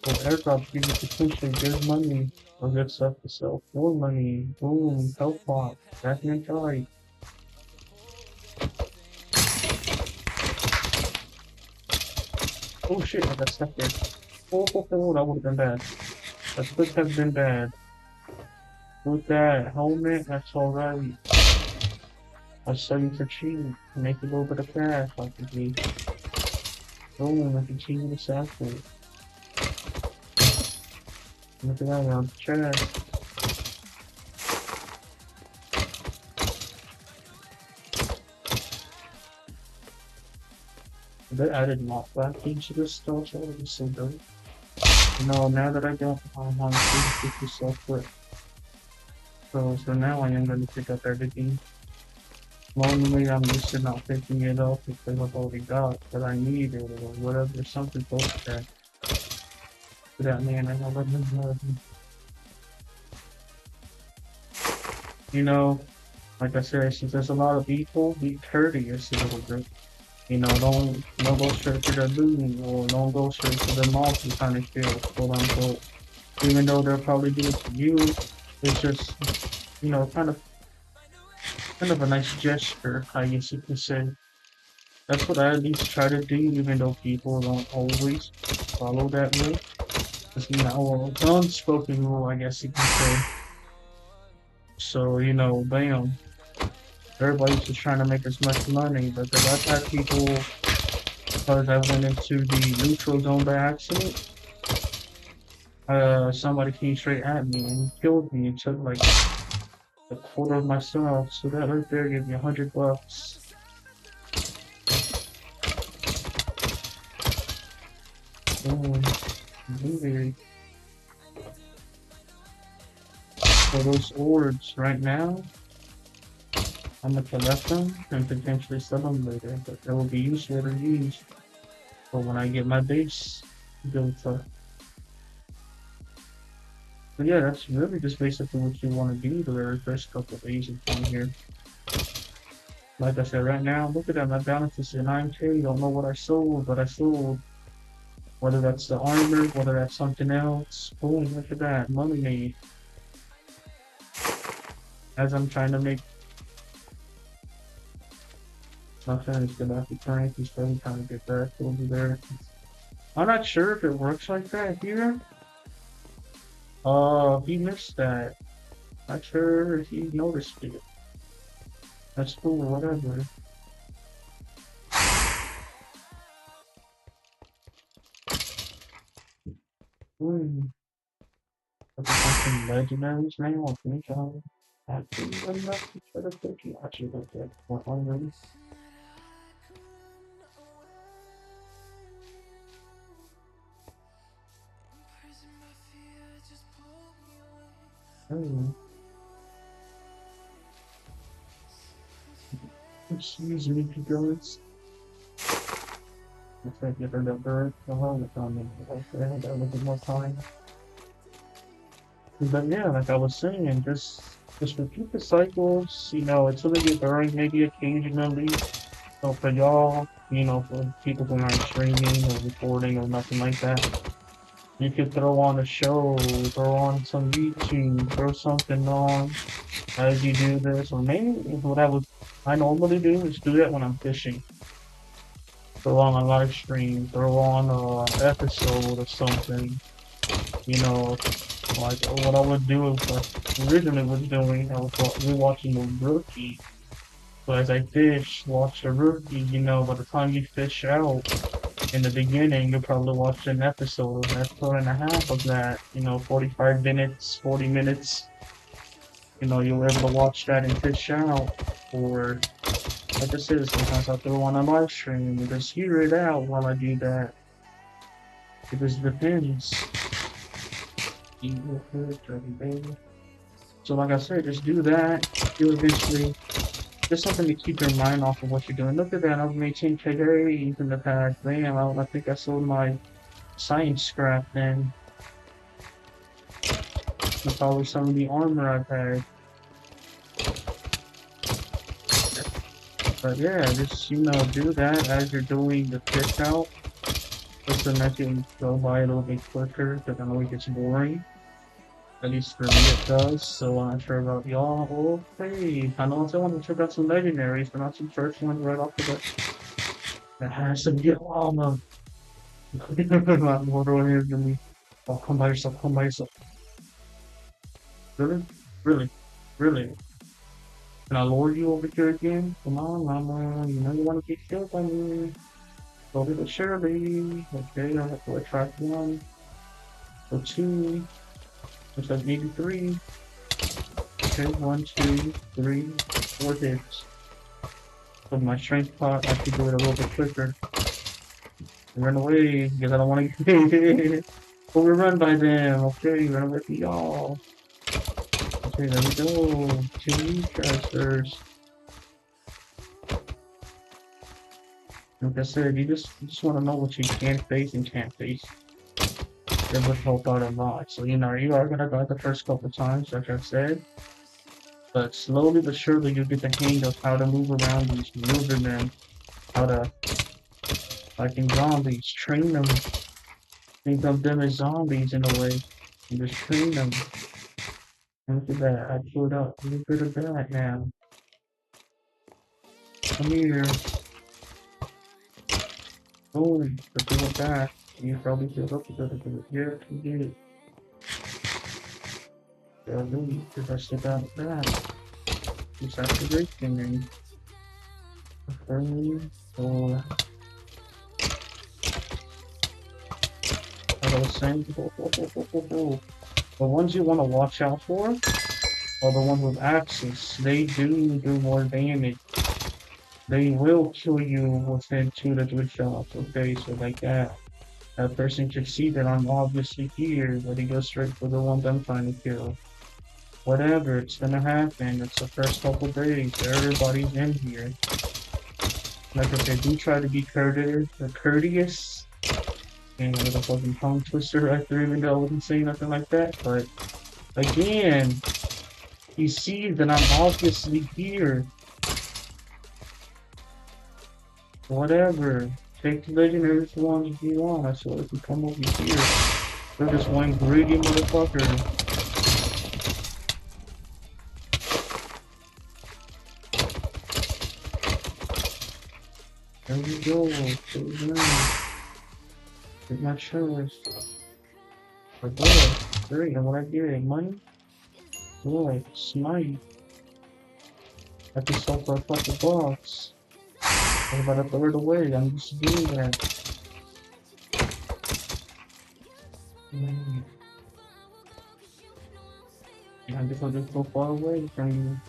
Well, airdrops give you potentially good money or good stuff to sell for money. Boom, health pop. Back in charge. Oh shit, I got stuck there. Oh, that would have been bad. That could have been bad. With that helmet, that's alright. I'll sell you for cheap. Make a little bit of cash, like it be. Boom, I continue to cycle. Look at that on the chest. They added mop back into this stuff, so it was so dope. You know, now that I got on 350 software, so now I am going to pick up everything. Normally I'm used to not picking it up because I've already got what I need or whatever, something close to that. But that man, I never know. You know, like I said, since there's a lot of people, be courteous a little bit. You know, don't go straight to the loot or don't go straight to the multi kind of kill, quote unquote. Even though they'll probably do it to you, it's just, you know, kind of a nice gesture, I guess you could say. That's what I at least try to do, even though people don't always follow that rule. It's not an unspoken rule, I guess you can say. So, you know, bam, everybody's just trying to make as much money because I've had people, because I went into the neutral zone by accident, somebody came straight at me and killed me and took like a quarter of my stuff. So that right there gave me $100. Boom. Movie. So those orbs right now, I'm gonna collect them and potentially sell them later, but they will be used later used for when I get my base built up. But yeah, that's really just basically what you want to do the very first couple of days of playing here. Like I said, right now, look at that, my balance is at 9K. Don't know what I sold, but I sold. Whether that's the armor, whether that's something else. Boom, look at that, money made. As I'm trying to make my friends get back to Frank, he's still trying to get back over there. I'm not sure if it works like that here. He missed that. Not sure if he noticed it. That's cool, whatever. Hmm. Look at some legendaries now. I think I'll actually enough to try to pick you. Actually, look at what already. Oh, excuse me, guys. Looks like you heard the bird. The hell is on me. Okay, I got a little bit more time. But yeah, like I was saying, just repeat the cycles, until they get boring, maybe occasionally. So for y'all, for people who aren't streaming or recording or nothing like that, you could throw on a show, throw on some YouTube, throw something on as you do this, or maybe what I normally do is do that when I'm fishing. Throw on a live stream, throw on a episode of something, you know, like what I would do is like originally was doing, I was rewatching the rookie. So as I fish, watch the rookie, by the time you fish out in the beginning, you'll probably watch an episode and a half of that, 45 minutes, 40 minutes, you're able to watch that and fish out. Or like I said, sometimes I throw on a live stream and just hear it out while I do that. It just depends. So like I said, just do that. You'll eventually just something to keep your mind off of what you're doing. Look at that, I've made 10K days in the past. Damn, I think I sold my science scrap then. That's probably some of the armor I've had. But yeah, just do that as you're doing the fish out. Just to make it go by a little bit quicker, because I know it gets boring. At least for me it does. So I'm not sure about y'all. Okay, I know I still want to check out some legendaries, but not some first ones right off the bat. That has to be armor. Not more over here than me. Oh, come by yourself, come by yourself. Really? Really? Really? Can I lure you over here again? Come on, mama. You know you want to get killed by me. Go to the Shirley. Okay, I have to attract one. Or two. Looks like maybe three. Okay, one, two, three, four hits. With my strength pot, I could do it a little bit quicker. Run away, because I don't want to get overrun by them. Okay, run away from y'all. Okay, there we go. To these guys first. Like I said, you just want to know what you can face and can't face. It would help out a lot. So, you are gonna die the first couple times, like I said. But slowly but surely you get the hang of how to move around these wilderness, how to, like in zombies, train them. Think of them as zombies in a way. And just train them. Look at that. I pulled out a little bit of that now. Come here. Oh, the thing with that. You probably filled up a bit of it. Yeah, you did. Yeah, really, because I still got that. It's activation and affirming or as I was saying, the ones you want to watch out for are the ones with axes. They do more damage. They will kill you within 2 to 3 shots. Okay, so like that. That person can see that I'm obviously here, but he goes straight for the one I'm trying to kill. Whatever, it's gonna happen. It's the first couple days. Everybody's in here. Like I said, do try to be courteous, and with a fucking tongue twister after even though I wasn't saying nothing like that. But again, he sees that I'm obviously here. Whatever. Take the legendaries ones if you want. I swear if you come over here, they're just one greedy motherfucker. There we go. Take my chest. But boy, great. And what I get? Money? Boy, smite. I can sell for a fucking box. I'm about to throw it away. I'm used to doing that. I guess I'll just go far away from you.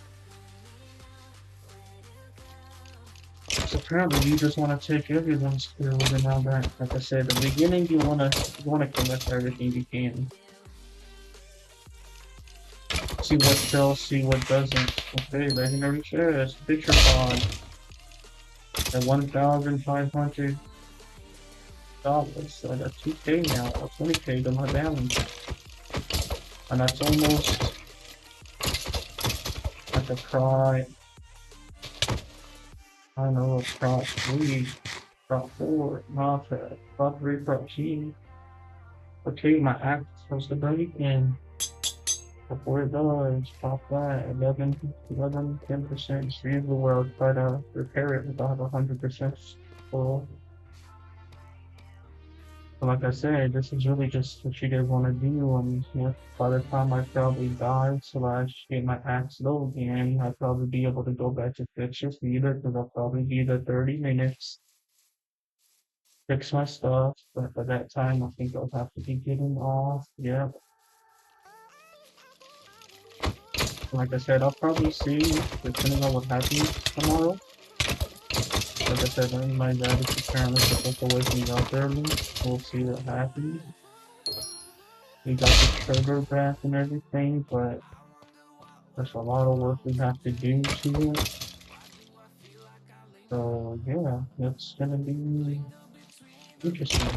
So apparently you just want to take everyone's skills and all that. Like I said, at the beginning you wanna collect everything you can. See what sells, see what doesn't. Okay, legendary chest, picture pod at 1,500. dollars. So I got 2K now, or 20K to my balance. And that's almost like a try, I don't know, a prop 3, prop 4, not a prop 3, prop G. Okay, my axe supposed to break in before it does. Pop that, 10%. See the world, try to repair it without 100% full. But like I said, this is really just what you guys want to do. And by the time I probably die, slash get my axe low again, I'll probably be able to go back to fix this either, because I'll probably be the 30 minutes, fix my stuff. But by that time, I think I'll have to be getting off. Yeah. Like I said, I'll probably see, depending on what happens tomorrow. Like I said, my dad is apparently supposed to wake me up early. We'll see what happens. We got the trigger back and everything, but there's a lot of work we have to do to it. So yeah, it's gonna be interesting.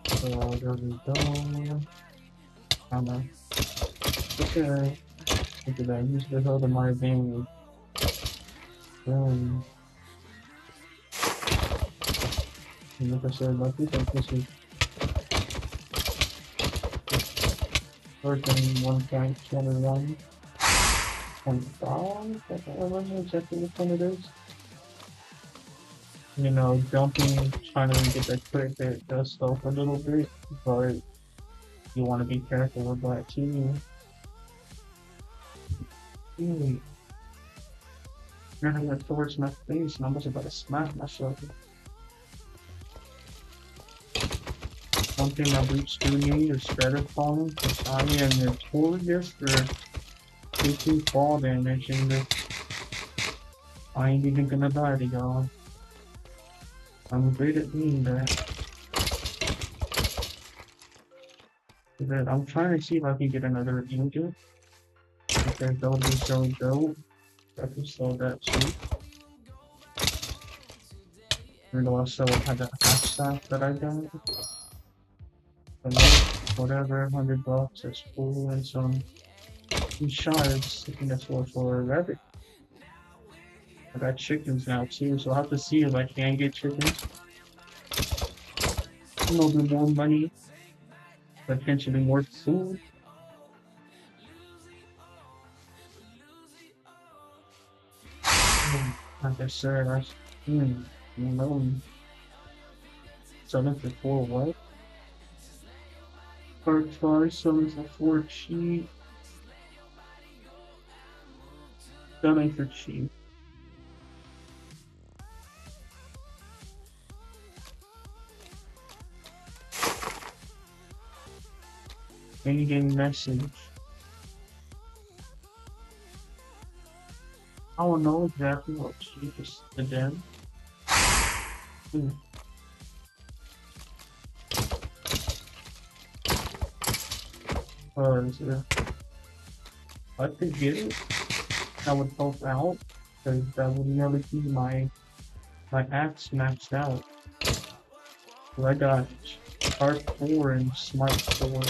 So there we go. Kinda okay. Look at that. Use the hell of my advantage. Boom. And like I said, I think this is version 1.21.5. I don't remember exactly which one it is. You know, jumping, trying to get that quick hit does help a little bit, but you want to be careful with that too. You're gonna towards my face, and I'm just about to smash myself. One thing my boots do need is spreader falling, because I am notorious for taking fall damage in this. I ain't even gonna lie to y'all. I'm great at doing that. I'm trying to see if I can get another injury, because that would be so dope. I can sell that too. And also had a half staff that I got. And whatever, $100, that's cool, and some shards. I think that's what for a rabbit. I got chickens now too, so I'll have to see if I can get chickens. A little bit more money, potentially more food. Like I said, you know, selling for 4 what? Part 5, selling for 4 cheap, selling for cheap. In-game message. I don't know exactly what cheap is again. Because if I could get it, that would help out, because that would nearly be my axe maxed out. So I got Sharp 4 and Smart 4,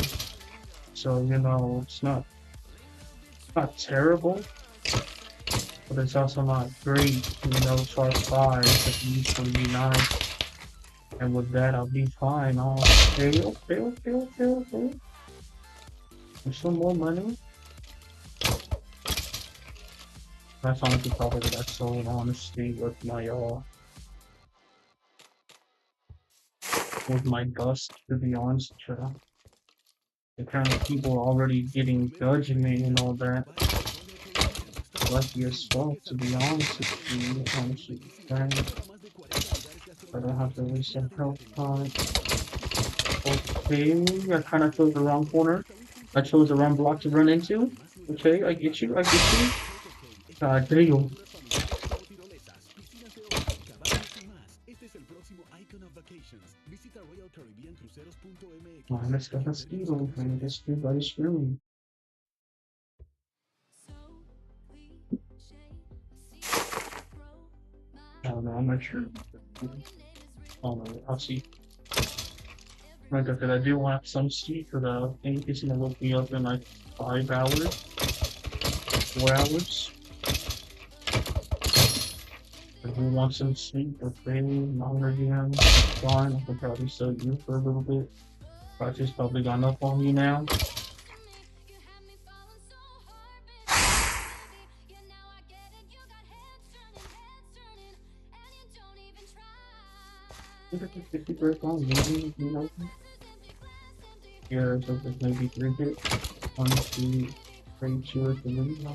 so you know it's not terrible, but it's also not great. You know, Sharp 5 that usually be nice, and with that I'll be fine. Oh, fail. There's some more money. That's honestly probably what I sold, honestly, with my dust, to be honest. Apparently people are already getting judging me and all that. Lucky as fuck, to be honest with you, honestly. Dang. But I have to waste some health time. Okay, I kind of chose the wrong corner. I chose the wrong block to run into. Okay, I get you. God damn. Man, let's go. Let's go. Man, this everybody's screwed. don't know, I'm not sure. I don't know, I'll see. Like I said, I do want some sleep for the thing is gonna wake me up in like 5 hours, 4 hours. I do want some sleep, okay, longer again. It's fine, I could probably still you for a little bit. Project's probably gone up on you now. Look at the 50 birth on, maybe, you know? Yeah, so there's maybe 3 hits. 1, 2, 3, 2 or 3.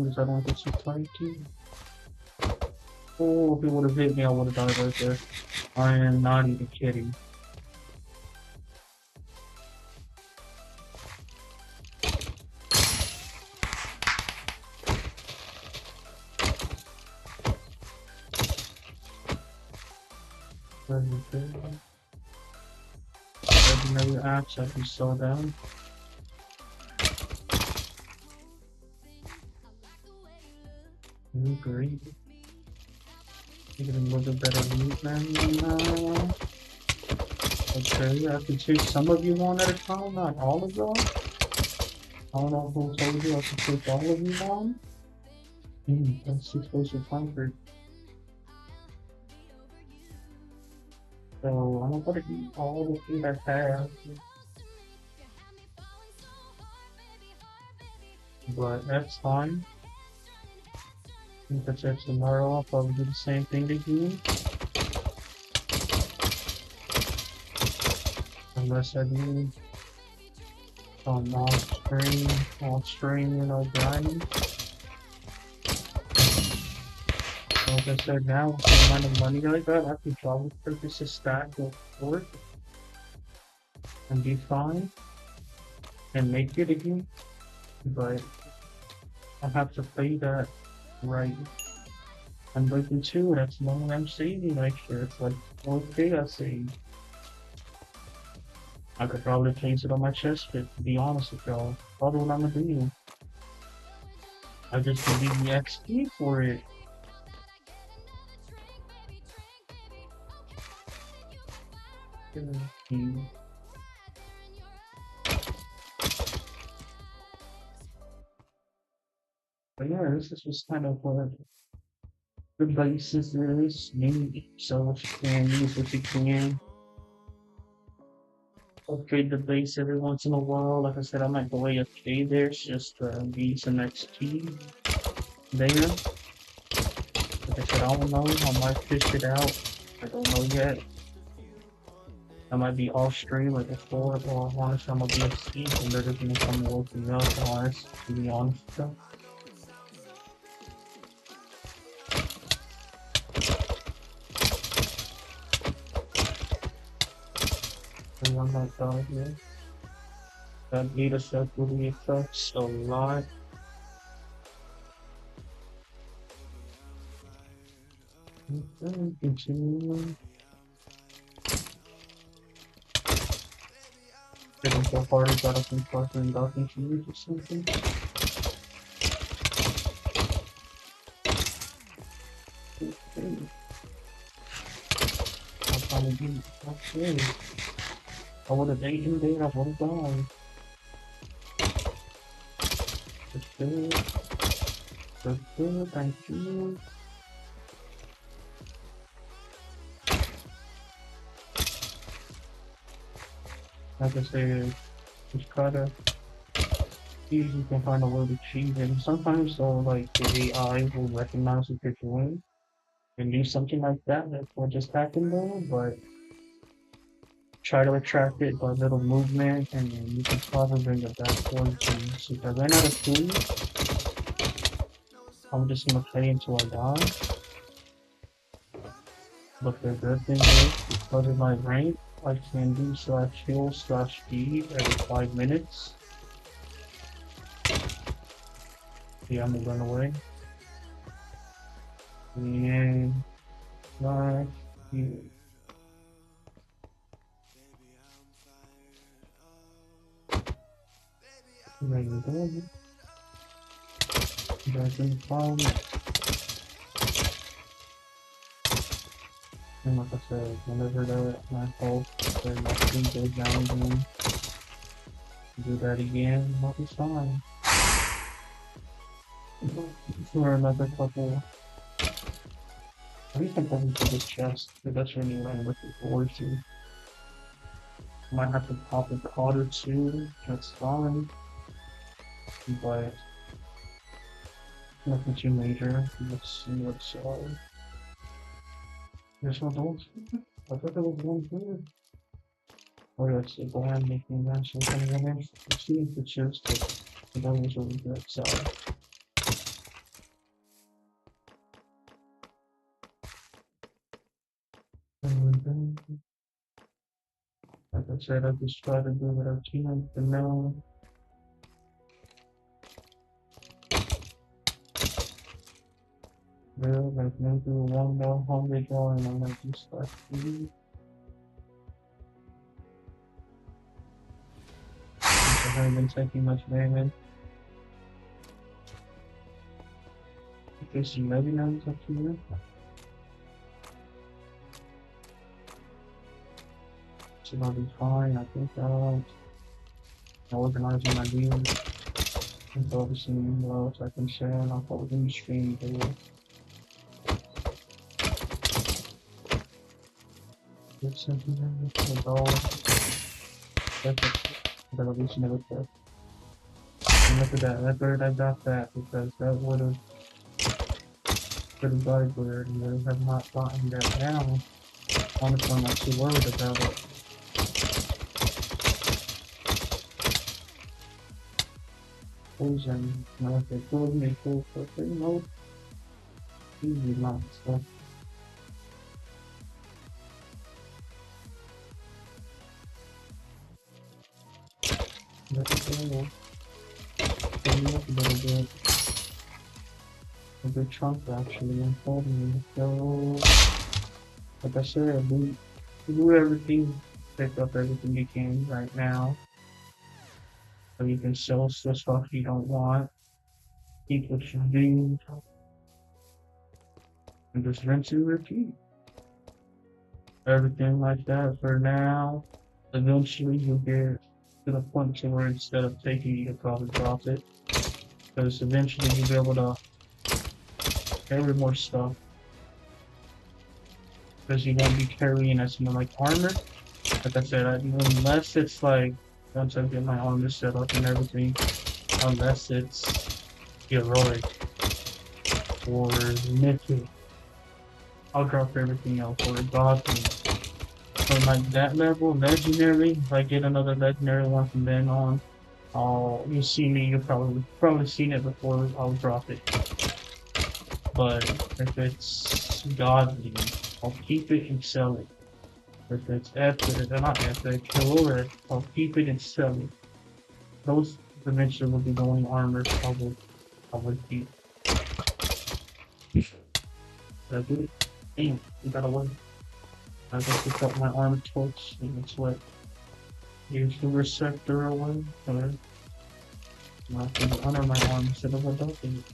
As I don't get too flanky. Oh, if he would have hit me, I would have died right there. I am not even kidding. Another axe I can slow down. Great. You're getting a little bit better loot than okay, I can take some of you one at a time, not all of them. I don't know who told you I can take all of you on. That's 6 versus 100. So I'm gonna eat all the food I have. But that's fine. If I check tomorrow, I'll probably do the same thing again. Unless I do some off-stream, you know, grinding. Like I said, now with the amount of money like that, I could probably purchase a stack of work and be fine and make it again. But I have to play that right. I'm looking too, that's money I'm saving right here. It's like 4K I saved. I could probably place it on my chest fit, to be honest with y'all. Probably what I'm gonna do. I just need the XP for it. But yeah, this is just kind of what the basis is. So if you can use what you can. Upgrade the base every once in a while. Like I said, I might go away a day there just to be some XP there. Like I said, I don't know. I might fish it out. I don't know yet. I might be off stream like before, or honestly, I'm gonna be asleep and they're just gonna come and wake me up. Honest, to be honest, though. And I'm not done here. That data set really affects a lot. Okay, continuing. Getting so hard, I got up and fucking docking shoes or something. Okay. I'm trying to be okay. I would have eaten there, I would have gone. That's good. That's good, thank you. Like I said, just try to see if you can find a way to cheat. And sometimes, like, the AI will recognize what you're doing and do something like that. That's what just happened though, but try to attract it by little movement, and then you can probably bring it back towards you. So if I ran out of food, I'm just gonna play until I die. But the good thing is, because of my rank, I can do /heal/speed every 5 minutes. Yeah, I'm gonna run away. And /heal. There you go. Back in the phone. And like I said, whenever my fault, then my screen goes down again. Do that again, I'll be fine. For another couple. I think I'm going for the chest, because that's really what I'm looking forward to. Might have to pop a card or two, that's fine. But nothing too major. Let's see what's there's no doors. I thought there was one here. Or let's go ahead and make me mention something in there. Let's see if the chest the door was really good, so like I said, I just try to do what I can for now. Well, like maybe one more hungry door and I might just start eating. Since I haven't been taking much damage. There's 11 items up here. So I'll be fine. I think I'll organize my deals. And obviously, what else I can share, and I'll put it in the stream there. There's something there. The dog. But at least never check. And look at that. That bird, I got that because that would have been a guard bird, and they have not gotten that down. Honestly, I'm not too worried about it. Poison. Now, if they told me full for no, easy not stuff. Let it go. Clean up a little bit. A good chunk actually unfolding me. So, like I said, we do everything, pick up everything you can right now. So you can sell the stuff you don't want, keep what you do, and just rinse and repeat. Everything like that for now. Eventually you'll get to the point to where instead of taking, you can probably drop it. Because eventually you'll be able to carry more stuff. Because you won't be carrying as much like armor. Like I said, unless it's like, once I get my armor set up and everything, unless it's heroic or mythic, I'll drop everything else or godly. From like that level, legendary, if I get another legendary one from then on, you'll see me, you've probably seen it before, I'll drop it. But if it's godly, I'll keep it and sell it. If it's epic, not epic, heroic, I'll keep it and sell it. Those eventually will be the only armors I would keep. That's it. Damn, you gotta win. I guess pick up my armor torch and it's what? Here's the receptor away. Alright. I have to honor my arm instead of adopting it.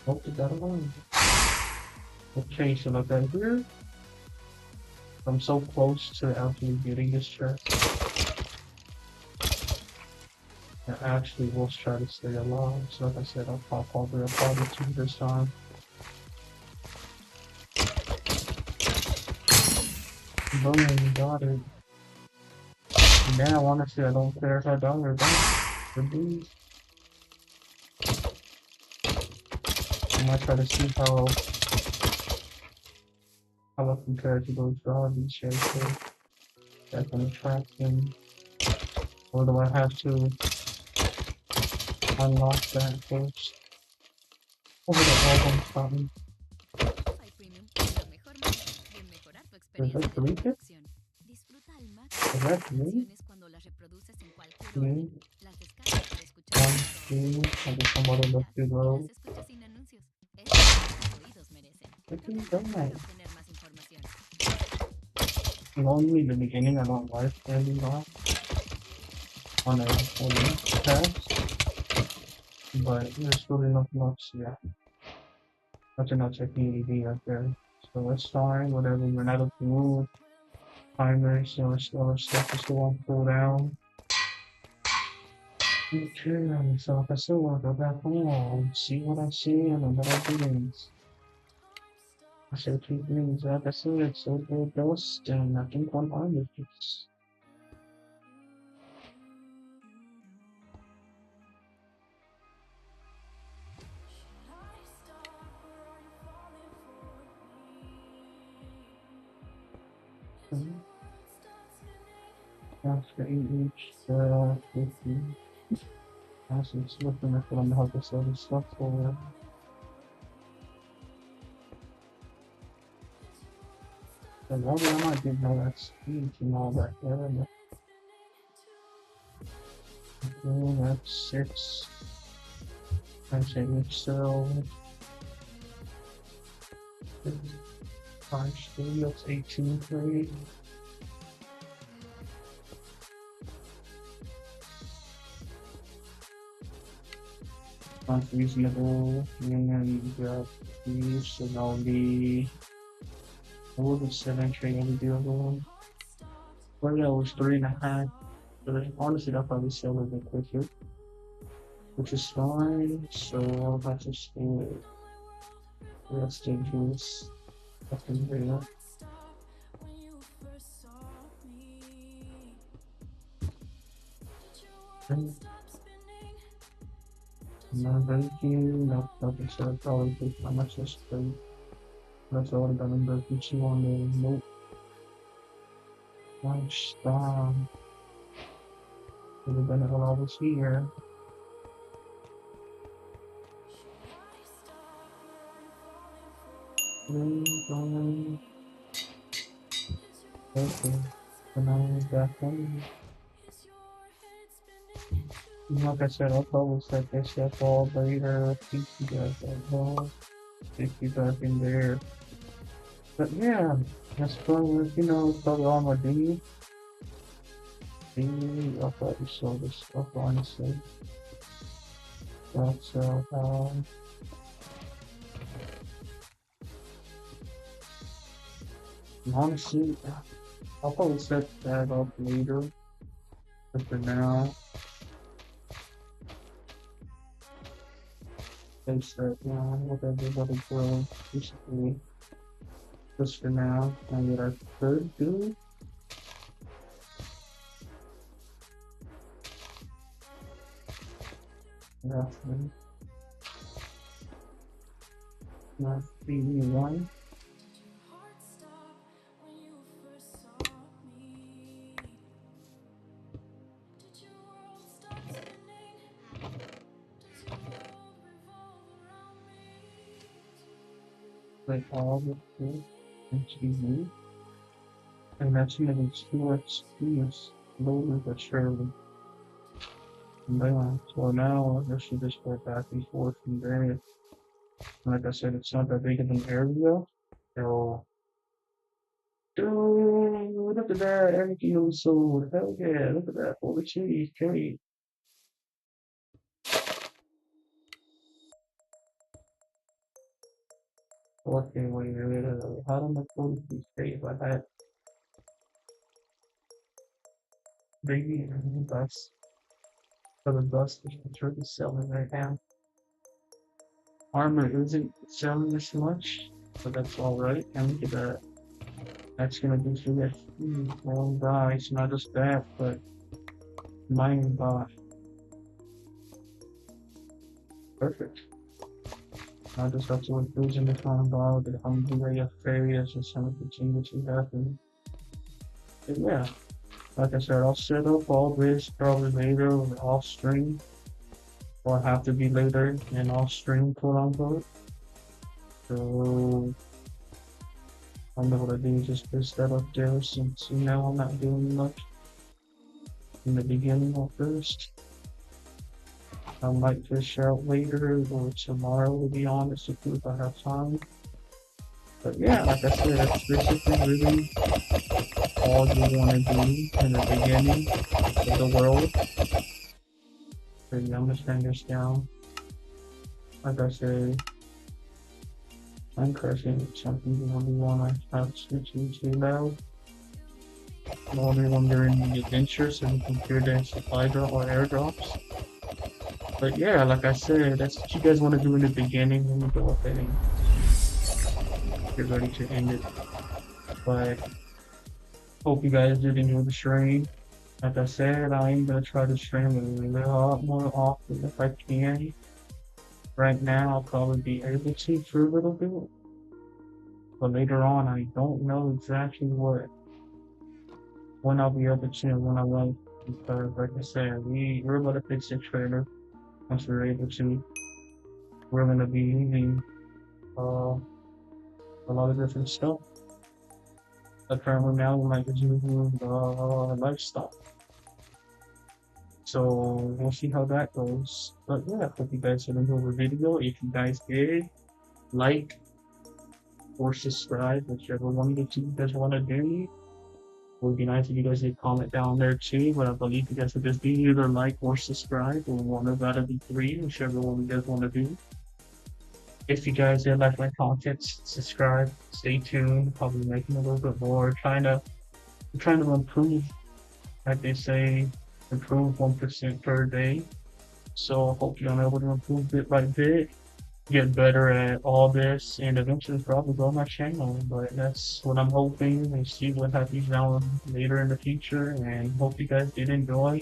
Hope it got away. Okay, so look at here. I'm so close to actually getting this chest. I actually will try to stay alive. So like I said, I'll pop all the party two this time. Boom, got it. Now honestly, I don't care if I die or don't. For these. I might try to see how I compare to those zombies here, so that can attract them. Or do I have to unlock that first? Over the album button. Is that deleted? Is that me? Me? 1, 2, I guess somebody left the road. I think that might. Normally in the beginning I don't like ending off on a task, but there's really nothing else, yeah. Nothing else I can do out there. So it's fine, whatever, we're not up to move. Timers, you know, stuff is still on cooldown. Okay, so if I still want to go back home, see what I see in the middle beings. I should keep things like I said, so good ghost, and I think one armor piece. After each, 50. It's looking at what I'm helping sell this stuff for. And maybe I might give no that speed and all that area. Okay, that's 6. I say each cell. 5 3, that's 18 3. Not reasonable. And then you grab these, so that'll be a little bit 7 trade every doable. Well, yeah, it was 3.5. But honestly, that probably sell a little bit quicker, which is fine. So I'll have to stay. Let's take this. Fucking there. No, thank you. No, nothing. So I'll probably take how much this thing. That's all I'm gonna put you on the note. Nice. Would have been when I was here. Okay. And I'm back home. Like I said, I'll probably set this up all later. Keep you guys at home. Take you back in there. But yeah, that's probably, you know, probably all my duty. I'll probably show this stuff, honestly. That's, honestly, I'll probably set that up later. But for now, face that down with everybody grow, basically. Just for now, and what I could do. Roughly. Not BB1. Like all the food and TV. And that's getting too experience slowly but surely. And then, so now I should just go back and forth from there. Like I said, it's not that big of an area. So, dude, look at that, everything was sold. Hell yeah, look at that, holy cheese, great. Okay, wait, how do my clothes be straight like that? Baby, bus. For the bus, which I'm sure is selling right now. Armor isn't selling this much, but that's alright. And look at that. That's gonna be for that long buy. It's not just that, but mine buy. Perfect. I just have to include in the time buy the Hungary areas and some of the changes we happen. But yeah, like I said, I'll set up all this probably later with off stream. Or have to be later and off stream, quote unquote. So I'm able to do just this that up there since you know I'm not doing much in the beginning or first. I might fish out later or tomorrow to be honest with you if I have time. But yeah, like I said, it's basically really all you want to do in the beginning of the world. So you understand this down. Like I said, I'm cursing something you only want to have switching too loud. Only when they're in the adventure so you can hear their supply drop or airdrops. But yeah, like I said, that's what you guys want to do in the beginning. Let me go ahead and get ready to end it. But hope you guys did enjoy the stream. Like I said, I am gonna try to stream a lot more often if I can. Right now, I'll probably be able to for a little bit, but later on, I don't know exactly when I'll be able to and when I won't. Because, like I said, we're about to fix the trailer once we're able to. We're gonna be using a lot of different stuff. Apparently now we might be using lifestyle. So we'll see how that goes. But yeah, I hope you guys enjoyed the video. If you guys did, like or subscribe, whichever one of the two you guys want to do. It would be nice if you guys did comment down there too, but I believe you guys would just be either like or subscribe, or one of out of the three, whichever one you guys want to do. If you guys did like my content, subscribe, stay tuned, probably making a little bit more, trying to improve, like they say, improve 1% per day. So hopefully I'm able to improve bit by bit, get better at all this, and eventually probably grow my channel. But that's what I'm hoping, and see what happens now later in the future. And hope you guys did enjoy.